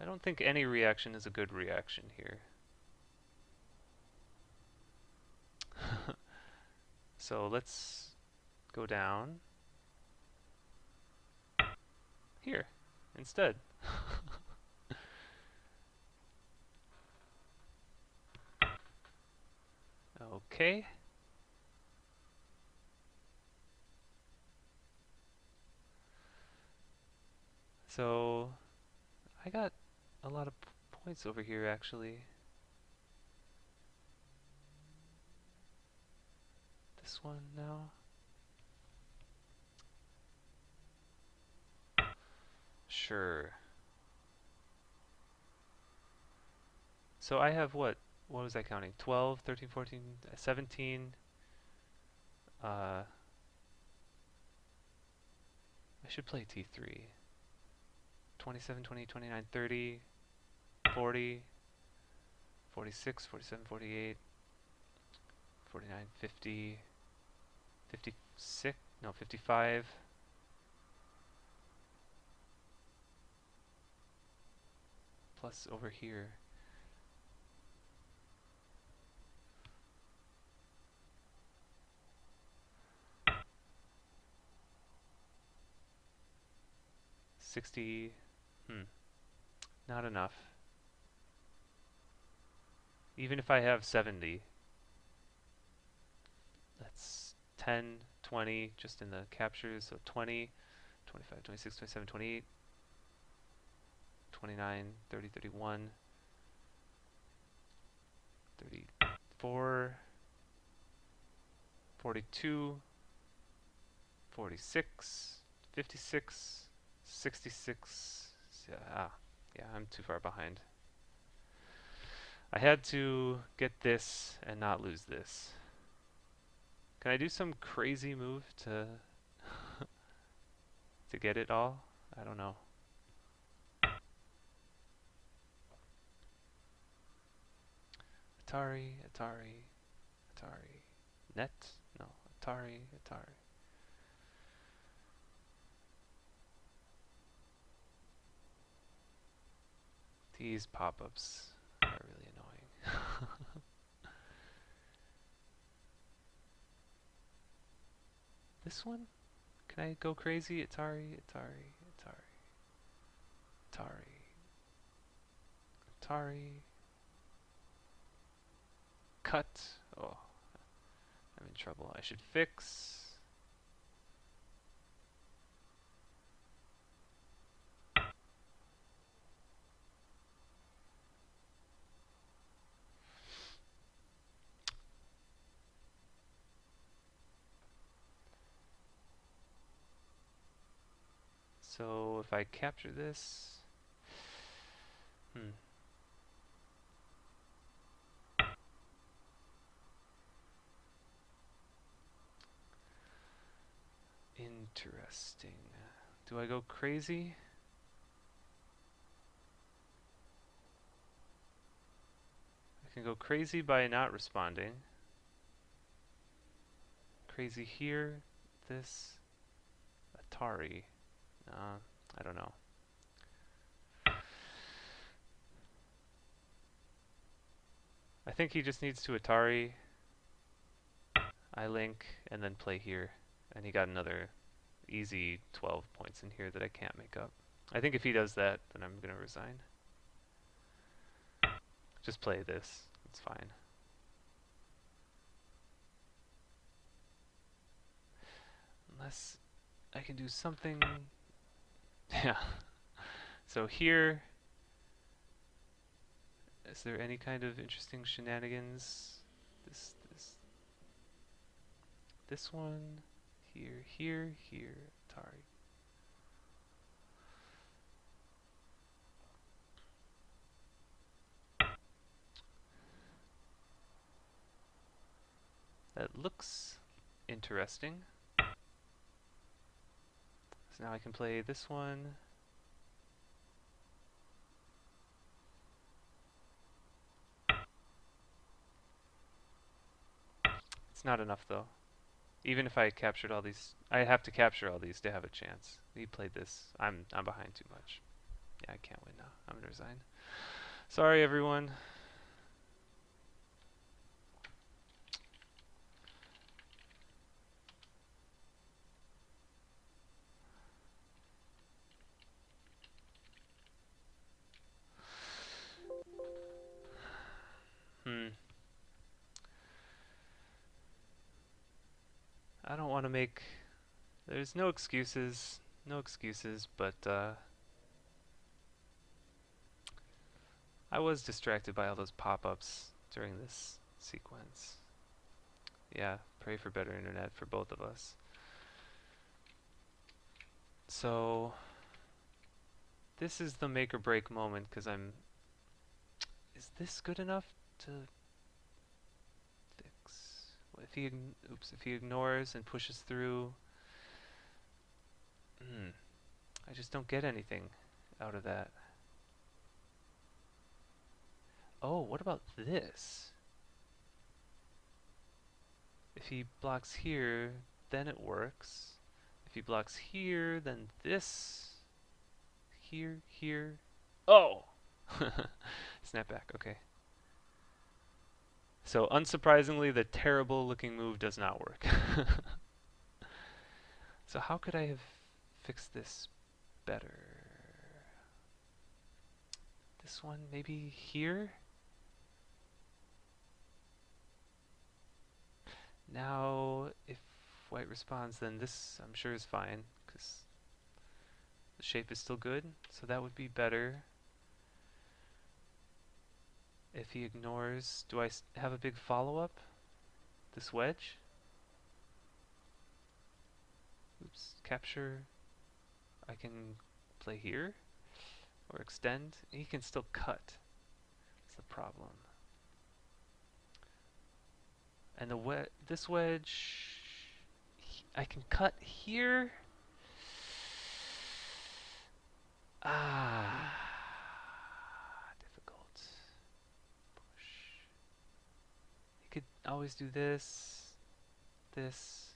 I don't think any reaction is a good reaction here. So let's go down here instead. Okay. So I got a lot of points over here actually. This one now. Sure. So I have what? What was I counting? 12, 13, 14, 17. I should play T3. 27, 28, 29, 30, 40, 46, 47, 48, 49, 50, 56, no, 55. Plus over here. $60. Not enough. Even if I have 70. That's 10, 20, just in the captures. So 20, 25, 26, 27, 28, 29, 30, 31, 34, 42, 46, 56, 66. Yeah, I'm too far behind. I had to get this and not lose this. Can I do some crazy move to to get it all? I don't know. Atari, Atari, Atari. Net? No. Atari, Atari. These pop-ups are really annoying. This one? Can I go crazy? Atari, Atari, Atari, Atari, Atari. Cut. Oh, I'm in trouble. I should fix. So if I capture this, interesting. Do I go crazy? I can go crazy by not responding. Crazy here, this, Atari. I don't know. I think he just needs to Atari, I link, and then play here. And he got another easy 12 points in here that I can't make up. I think if he does that, then I'm going to resign. Just play this. It's fine. Unless I can do something. Yeah. So here, is there any kind of interesting shenanigans? This one, here, Atari. That looks interesting. So now I can play this one. It's not enough though. Even if I captured all these, I have to capture all these to have a chance. He played this. I'm behind too much. Yeah, I can't win now. I'm gonna resign. Sorry, everyone. Hmm. I don't want to make. There's no excuses. No excuses, but I was distracted by all those pop-ups during this sequence. Yeah, pray for better internet for both of us. So this is the make or break moment because I'm. Is this good enough to fix? If he, oops, if he ignores and pushes through, I just don't get anything out of that. Oh, what about this? If he blocks here, then it works. If he blocks here, then this, here. Oh! Snap back, okay. So unsurprisingly, the terrible looking move does not work. So how could I have fixed this better? This one, maybe here? Now, if white responds, then this I'm sure is fine, because the shape is still good, so that would be better. If he ignores, do I have a big follow-up? This wedge? Oops, capture. I can play here, or extend. He can still cut. That's the problem. And this wedge, I can cut here. Ah, difficult. Push. You could always do this, this.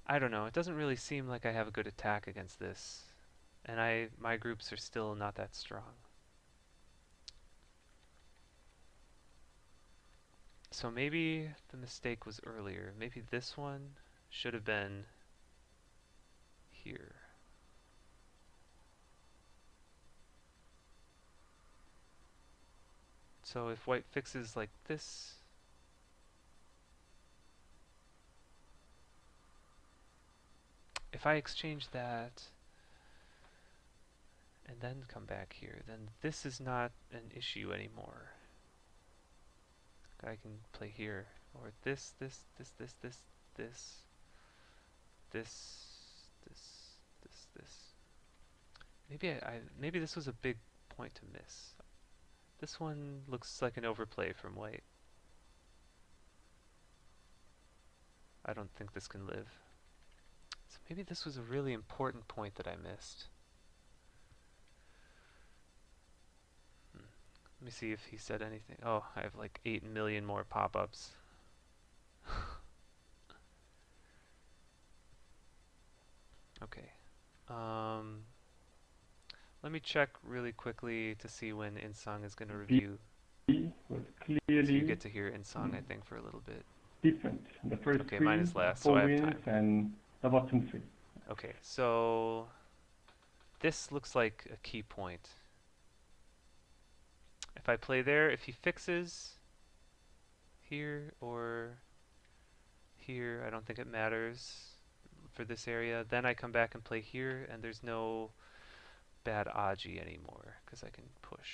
I don't know. It doesn't really seem like I have a good attack against this, and my groups are still not that strong. So maybe the mistake was earlier. Maybe this one should have been here. So if white fixes like this, if I exchange that and then come back here, then this is not an issue anymore. I can play here, or this, this. Maybe this was a big point to miss. This one looks like an overplay from white. I don't think this can live. So maybe this was a really important point that I missed. Let me see if he said anything. Oh, I have like 8 million more pop-ups. Okay. Let me check really quickly to see when Insong is going to review. Was clearly so you get to hear Insong, I think, for a little bit. different. The first Okay, three, mine is last, so four I have wins, time. and the bottom three. Okay, so this looks like a key point. If I play there, if he fixes here or here, I don't think it matters for this area. Then I come back and play here, and there's no bad Aji anymore, because I can push.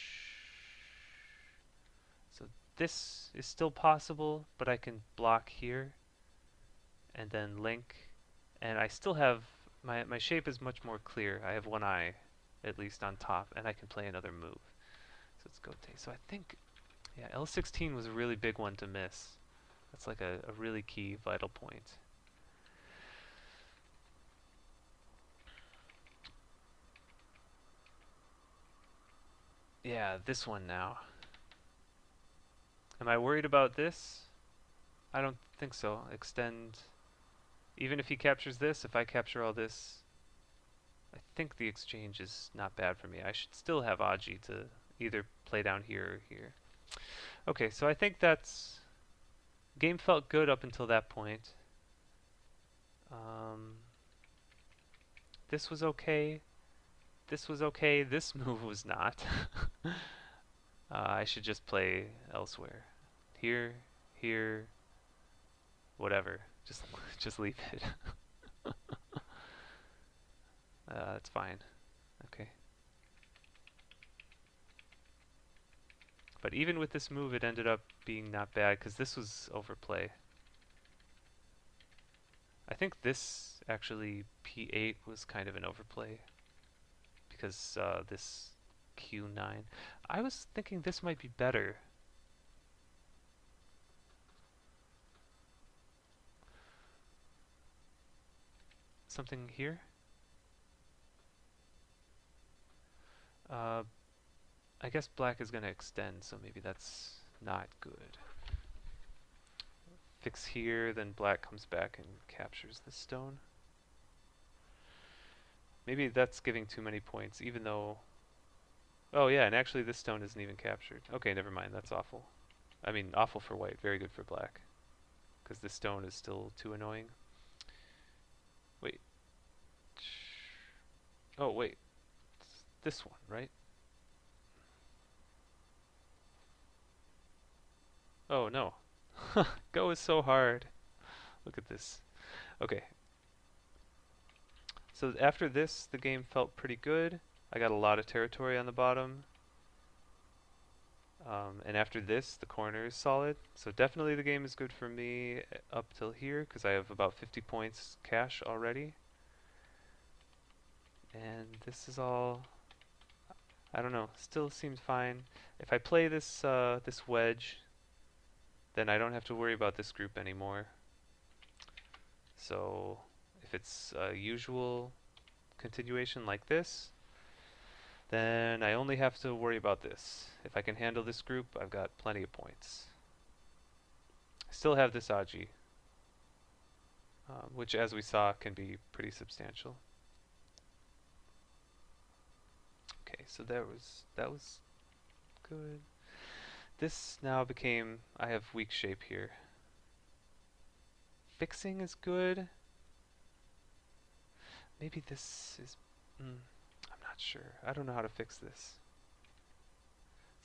So this is still possible, but I can block here, and then link, and I still have, my shape is much more clear. I have one eye, at least on top, and I can play another move. So let's go take, so I think, yeah, L16 was a really big one to miss. That's like a really key vital point. Yeah, this one now. Am I worried about this? I don't think so. Extend. Even if he captures this, if I capture all this, I think the exchange is not bad for me. I should still have Aji to either play down here or here. Okay, so I think that's... Game felt good up until that point. Um, this was okay. This was okay. This move was not. I should just play elsewhere. Here, here, whatever. Just, just leave it. That's fine. Okay. But even with this move, it ended up being not bad because this was overplay. I think this actually P8 was kind of an overplay because this Q9. I was thinking this might be better. Something here? Uh, I guess black is going to extend, so maybe that's not good. Fix here, then black comes back and captures the stone. Maybe that's giving too many points, even though... Oh yeah, and actually this stone isn't even captured. Okay, never mind, that's awful. I mean, awful for white, very good for black. Because this stone is still too annoying. Wait. Oh, wait. It's this one, right? Oh, no. Go is so hard. Look at this. Okay. So after this, the game felt pretty good. I got a lot of territory on the bottom. And after this, the corner is solid. So definitely the game is good for me up till here, because I have about 50 points cash already. And this is all, I don't know, still seems fine. If I play this wedge, then I don't have to worry about this group anymore. So if it's a usual continuation like this, then I only have to worry about this. If I can handle this group, I've got plenty of points. I still have this Aji, which as we saw can be pretty substantial. Okay, so that was good. This now became, I have weak shape here. Fixing is good. Maybe this is, I'm not sure. I don't know how to fix this.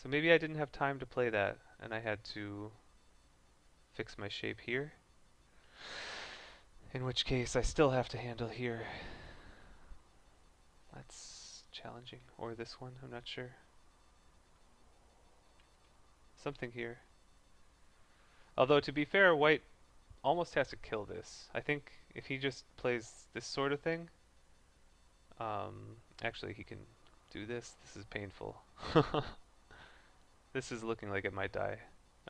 So maybe I didn't have time to play that, and I had to fix my shape here. In which case, I still have to handle here. That's challenging. Or this one, I'm not sure. Something here. Although, to be fair, white almost has to kill this. I think if he just plays this sort of thing, actually he can do this. This is painful. This is looking like it might die.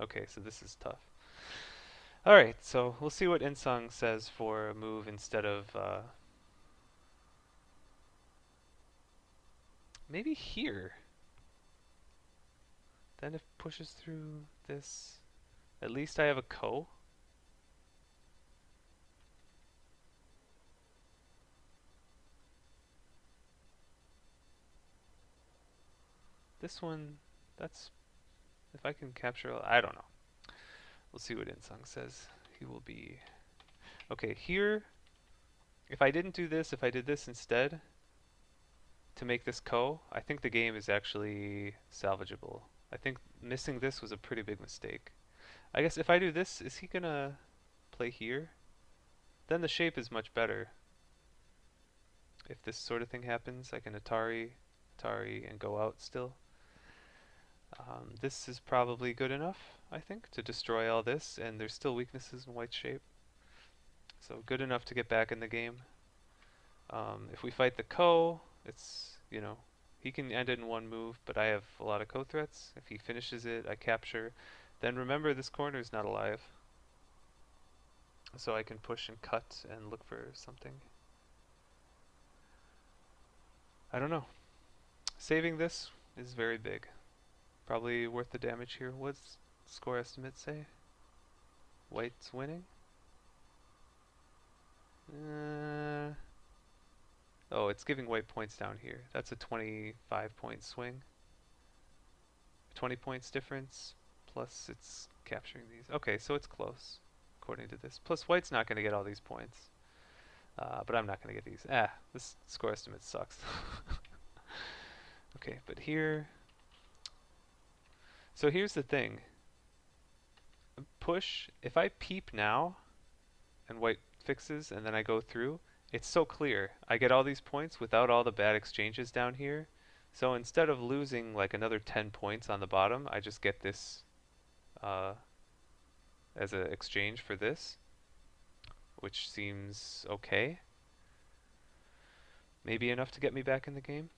Okay, so this is tough. Alright, so we'll see what Insung says for a move instead of, maybe here. Then if pushes through this, at least I have a ko. This one, that's, if I can capture, I don't know. We'll see what Insung says. He will be, okay, here, if I didn't do this, if I did this instead, to make this ko, I think the game is actually salvageable. I think missing this was a pretty big mistake. I guess if I do this, is he gonna play here? Then the shape is much better. If this sort of thing happens, I can Atari, Atari, and go out still. This is probably good enough, I think, to destroy all this, and there's still weaknesses in white shape. So good enough to get back in the game. If we fight the ko, it's, you know, he can end it in one move, but I have a lot of ko threats. If he finishes it, I capture. Then remember, this corner is not alive. so I can push and cut and look for something. I don't know. Saving this is very big. Probably worth the damage here. What's score estimate say? White's winning? Uh, oh, it's giving white points down here. That's a 25 point swing. 20 points difference, plus it's capturing these. Okay, so it's close, according to this. Plus white's not going to get all these points, but I'm not going to get these. This score estimate sucks. Okay, but here, so here's the thing. Push, if I peep now, and white fixes, and then I go through, it's so clear. I get all these points without all the bad exchanges down here. So instead of losing like another 10 points on the bottom, I just get this uh, as an exchange for this, which seems okay. Maybe enough to get me back in the game.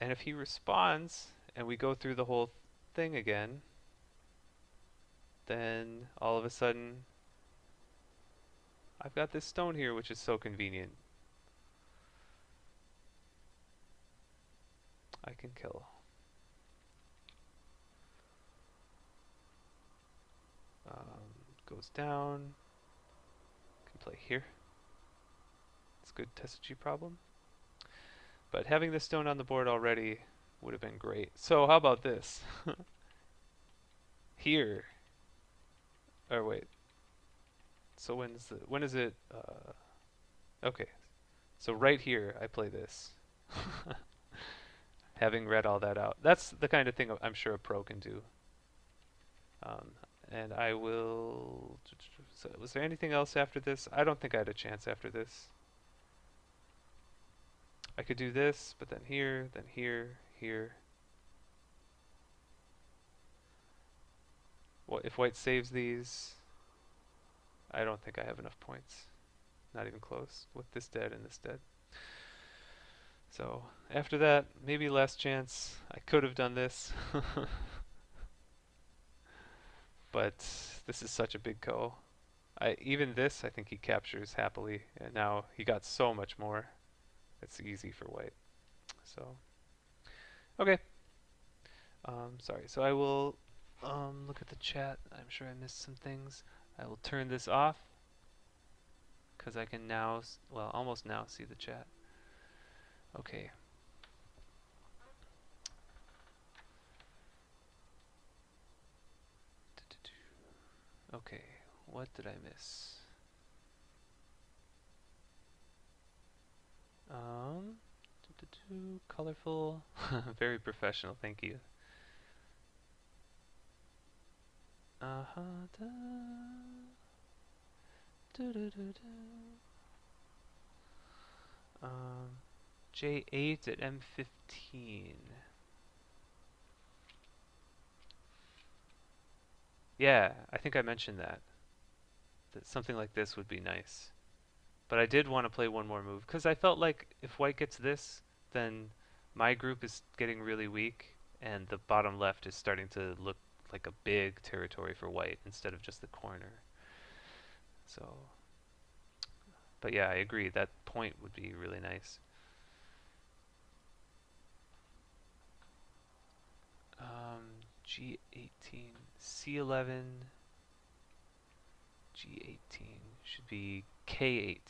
And if he responds and we go through the whole thing again, then all of a sudden I've got this stone here, which is so convenient. I can kill. Goes down. Can play here. It's a good Test problem. But having this stone on the board already would have been great. So how about this? Here. Or wait. So when is it? Okay. So right here, I play this. Having read all that out. That's the kind of thing I'm sure a pro can do. Um, and I will. So was there anything else after this? I don't think I had a chance after this. I could do this, but then here, here. Well, if white saves these, I don't think I have enough points. Not even close with this dead and this dead. So after that, maybe last chance. I could have done this. But this is such a big ko. Even this, I think he captures happily. And now he got so much more. It's easy for white. So, okay. Sorry. So I will look at the chat. I'm sure I missed some things. I will turn this off because I can now, well, almost now see the chat. Okay. Okay, what did I miss? Um, colorful, very professional. Thank you. Da, do, do, do, do. J8 at M15. Yeah, I think I mentioned that. That something like this would be nice. But I did want to play one more move because I felt like if white gets this, then my group is getting really weak, and the bottom left is starting to look like a big territory for white instead of just the corner. So, but yeah, I agree. That point would be really nice. G18, C11, G18 should be K18.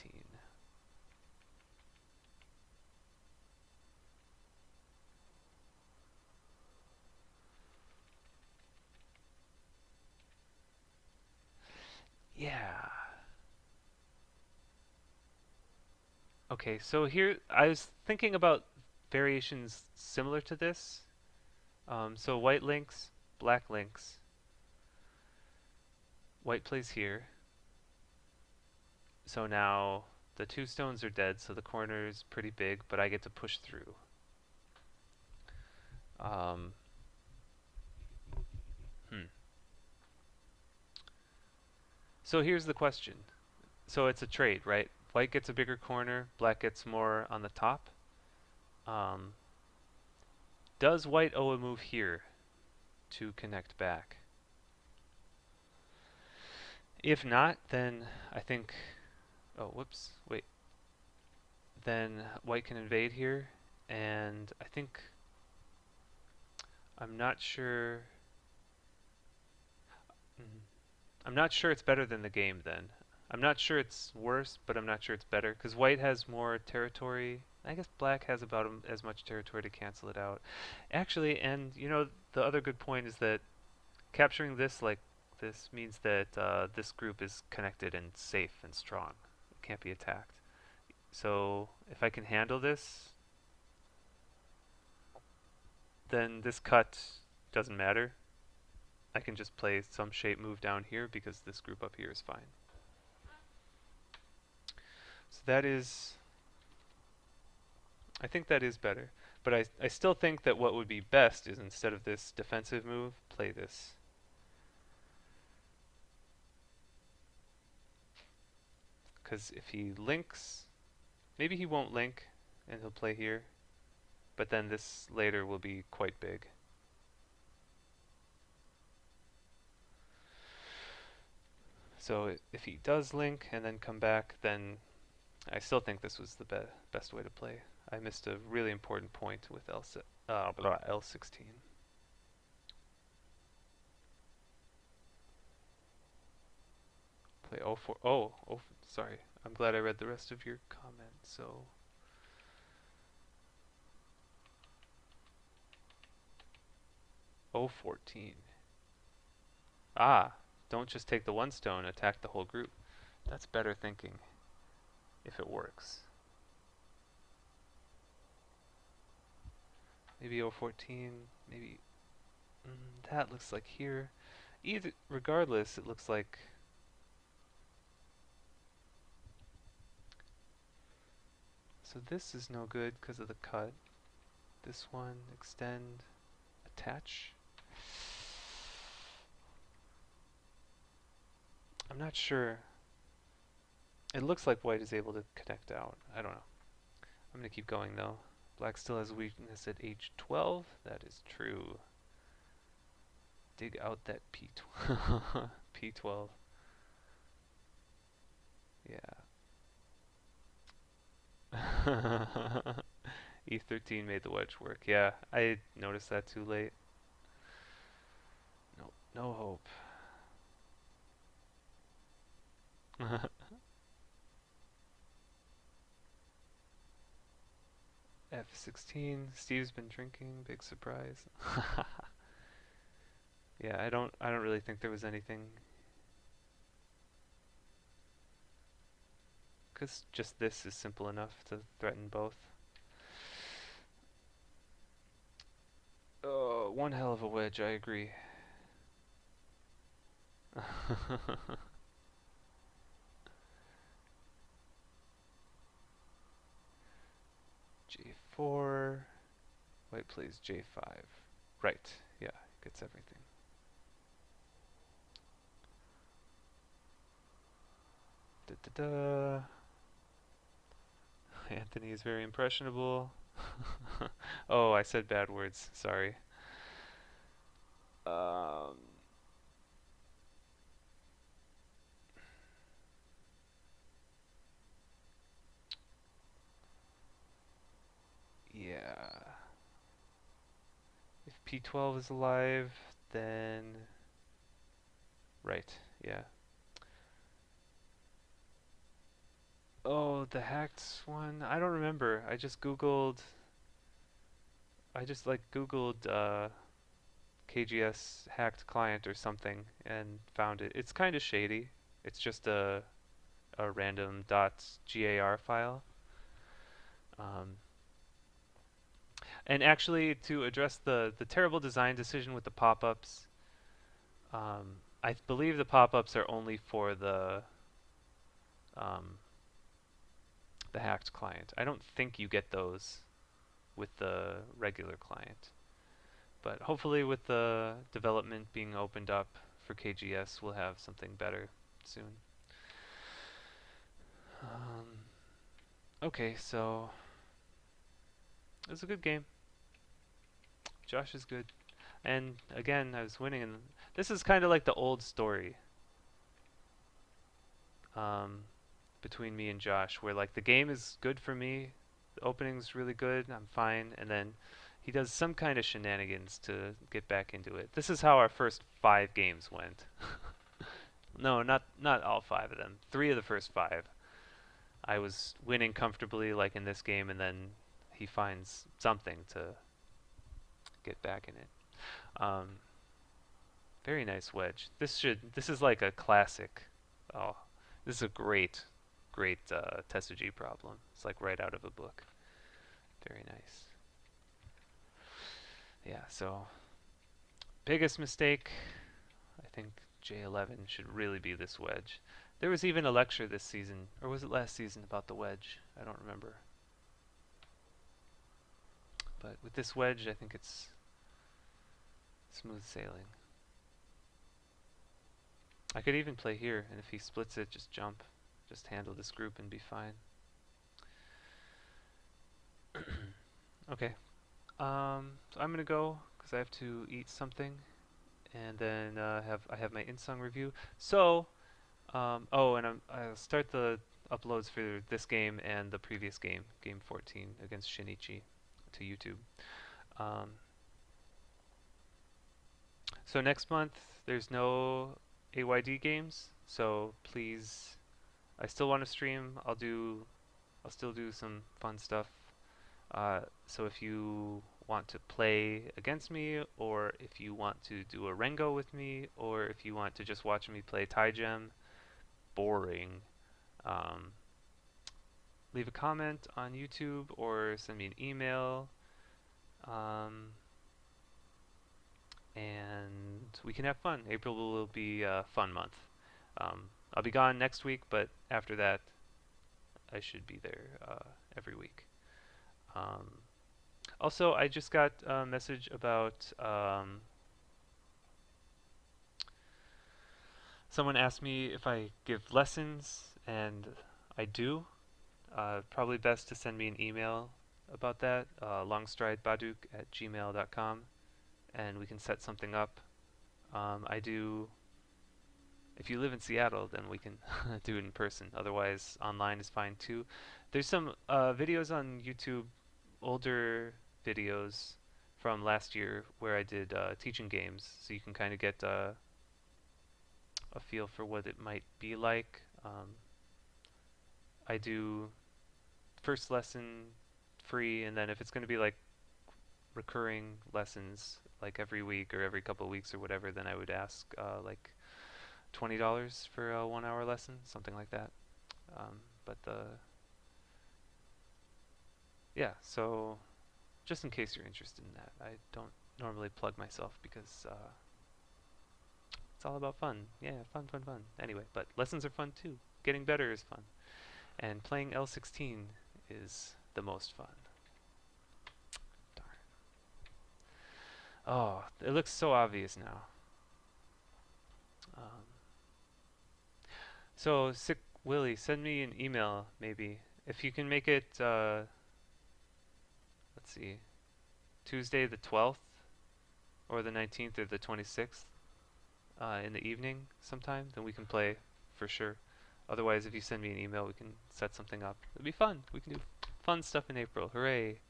Yeah. Okay, so here I was thinking about variations similar to this. So white links, black links. White plays here. So now the two stones are dead, so the corner is pretty big, but I get to push through. Um, hmm. So here's the question. So it's a trade, right? White gets a bigger corner, black gets more on the top. Um, does white owe a move here to connect back? If not, then I think. Oh, whoops. Wait. Then white can invade here, and I think I'm not sure. Mhm. I'm not sure it's better than the game then. I'm not sure it's worse, but I'm not sure it's better because white has more territory. I guess black has about as much territory to cancel it out. Actually, and the other good point is that capturing this like this means that this group is connected and safe and strong. It can't be attacked. So if I can handle this, then this cut doesn't matter. I can just play some shape move down here because this group up here is fine. So I think that is better. But I still think that what would be best is instead of this defensive move, play this. Because if he links, maybe he won't link and he'll play here. But then this later will be quite big. So if he does link and then come back, then I still think this was the best way to play. I missed a really important point with L16. Play 04. Oh, sorry. I'm glad I read the rest of your comment. So 014. Ah, don't just take the one stone, attack the whole group. That's better thinking if it works. Maybe 014, maybe that looks like here. Either regardless, it looks like so this is no good because of the cut. This one, extend, attach. I'm not sure. It looks like white is able to connect out. I don't know. I'm going to keep going though. Black still has weakness at H12. That is true. Dig out that P12. P12. Yeah. E13 made the wedge work. Yeah, I noticed that too late. No, no hope. F16. Steve's been drinking. Big surprise. Yeah, I don't really think there was anything. Cause just this is simple enough to threaten both. Oh, one hell of a wedge. I agree. J4. White plays J5. Right. Yeah, gets everything. Da da da. Anthony is very impressionable. Oh, I said bad words. Sorry. Um, yeah. If P12 is alive, then right. Yeah. Oh, the hacked one. I don't remember. I just like Googled KGS hacked client or something and found it. It's kind of shady. It's just a random .gar file. Um, and actually, to address the terrible design decision with the pop-ups, I believe the pop-ups are only for um, the hacked client. I don't think you get those with the regular client. But hopefully, with the development being opened up for KGS, we'll have something better soon. Um, okay, so it was a good game. Josh is good. And again, I was winning, and this is kind of like the old story. um, between me and Josh, where like the game is good for me, the opening's really good, I'm fine, and then he does some kind of shenanigans to get back into it. This is how our first 5 games went. No, not all 5 of them. 3 of the first 5. I was winning comfortably, like in this game, and then he finds something to get back in it. Um, Very nice wedge. This is like a classic. Oh, this is a great Testa G problem. It's like right out of a book. Very nice. Yeah. So biggest mistake, I think J11 should really be this wedge. There was even a lecture this season, or was it last season, about the wedge? I don't remember. But with this wedge, I think it's smooth sailing. I could even play here, and if he splits it, just jump. Just handle this group and be fine. Okay. So I'm gonna go because I have to eat something, and then I have my Insung review. So, oh, and I'll start the uploads for this game and the previous game, game 14 against Shinichi, to YouTube. Um, so next month there's no AYD games, so please, I still want to stream. I'll still do some fun stuff. So if you want to play against me, or if you want to do a Rengo with me, or if you want to just watch me play Taigem, boring, um, leave a comment on YouTube or send me an email, um, and we can have fun. April will be a fun month. I'll be gone next week, but after that, I should be there every week. Um, Also, I just got a message about someone asked me if I give lessons, and I do. Probably best to send me an email about that, longstridebaduk@gmail.com, and we can set something up. I do. If you live in Seattle, then we can do it in person. Otherwise, online is fine too. There's some videos on YouTube, older videos from last year where I did teaching games, so you can kind of get a feel for what it might be like. I do first lesson free, and then if it's going to be like recurring lessons, like every week or every couple of weeks or whatever, then I would ask like $20 for a 1 hour lesson, something like that. But yeah, so just in case you're interested in that, I don't normally plug myself because it's all about fun. Yeah, fun, fun, fun. Anyway, but lessons are fun too. Getting better is fun. And playing L16 is the most fun. Darn. Oh, it looks so obvious now. Um, so, Sick Willie, send me an email maybe. If you can make it, let's see, Tuesday the 12th or the 19th or the 26th in the evening sometime, then we can play for sure. Otherwise, if you send me an email, we can set something up. It'll be fun. We can do fun stuff in April. Hooray!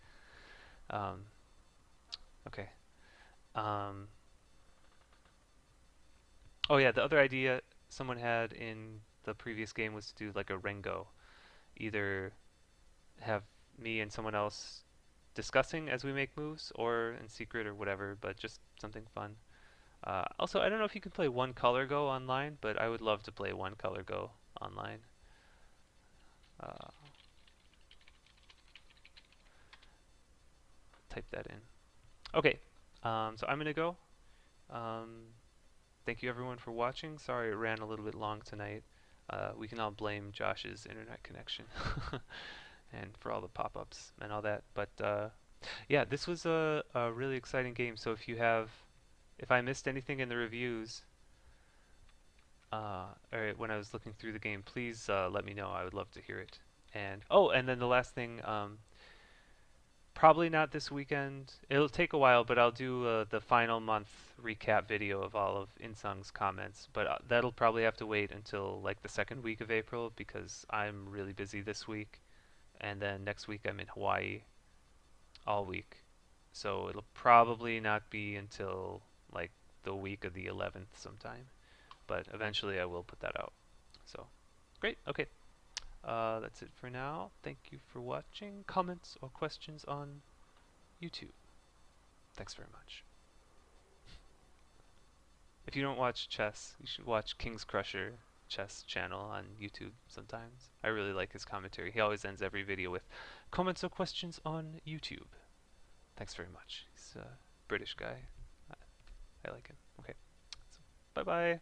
Um, okay. Um, oh yeah, the other idea someone had in the previous game was to do like a Rengo. Either have me and someone else discussing as we make moves, or in secret or whatever, but just something fun. Also, I don't know if you can play One Color Go online, but I would love to play One Color Go online. Uh, Type that in. Okay, so I'm gonna go. Um, Thank you everyone for watching. Sorry it ran a little bit long tonight. We can all blame Josh's internet connection and for all the pop-ups and all that. But yeah, this was a really exciting game. So if I missed anything in the reviews, or when I was looking through the game, please let me know. I would love to hear it. And oh, and then the last thing, Probably not this weekend. It'll take a while, but I'll do the final month recap video of all of Insung's comments. But that'll probably have to wait until like the second week of April because I'm really busy this week, and then next week I'm in Hawaii all week. So it'll probably not be until like the week of the 11th sometime. But eventually I will put that out. So great. Okay. That's it for now. Thank you for watching. Comments or questions on YouTube. Thanks very much. If you don't watch chess, you should watch King's Crusher chess channel on YouTube sometimes. I really like his commentary. He always ends every video with comments or questions on YouTube. Thanks very much. He's a British guy. I like him. Okay. So, bye bye.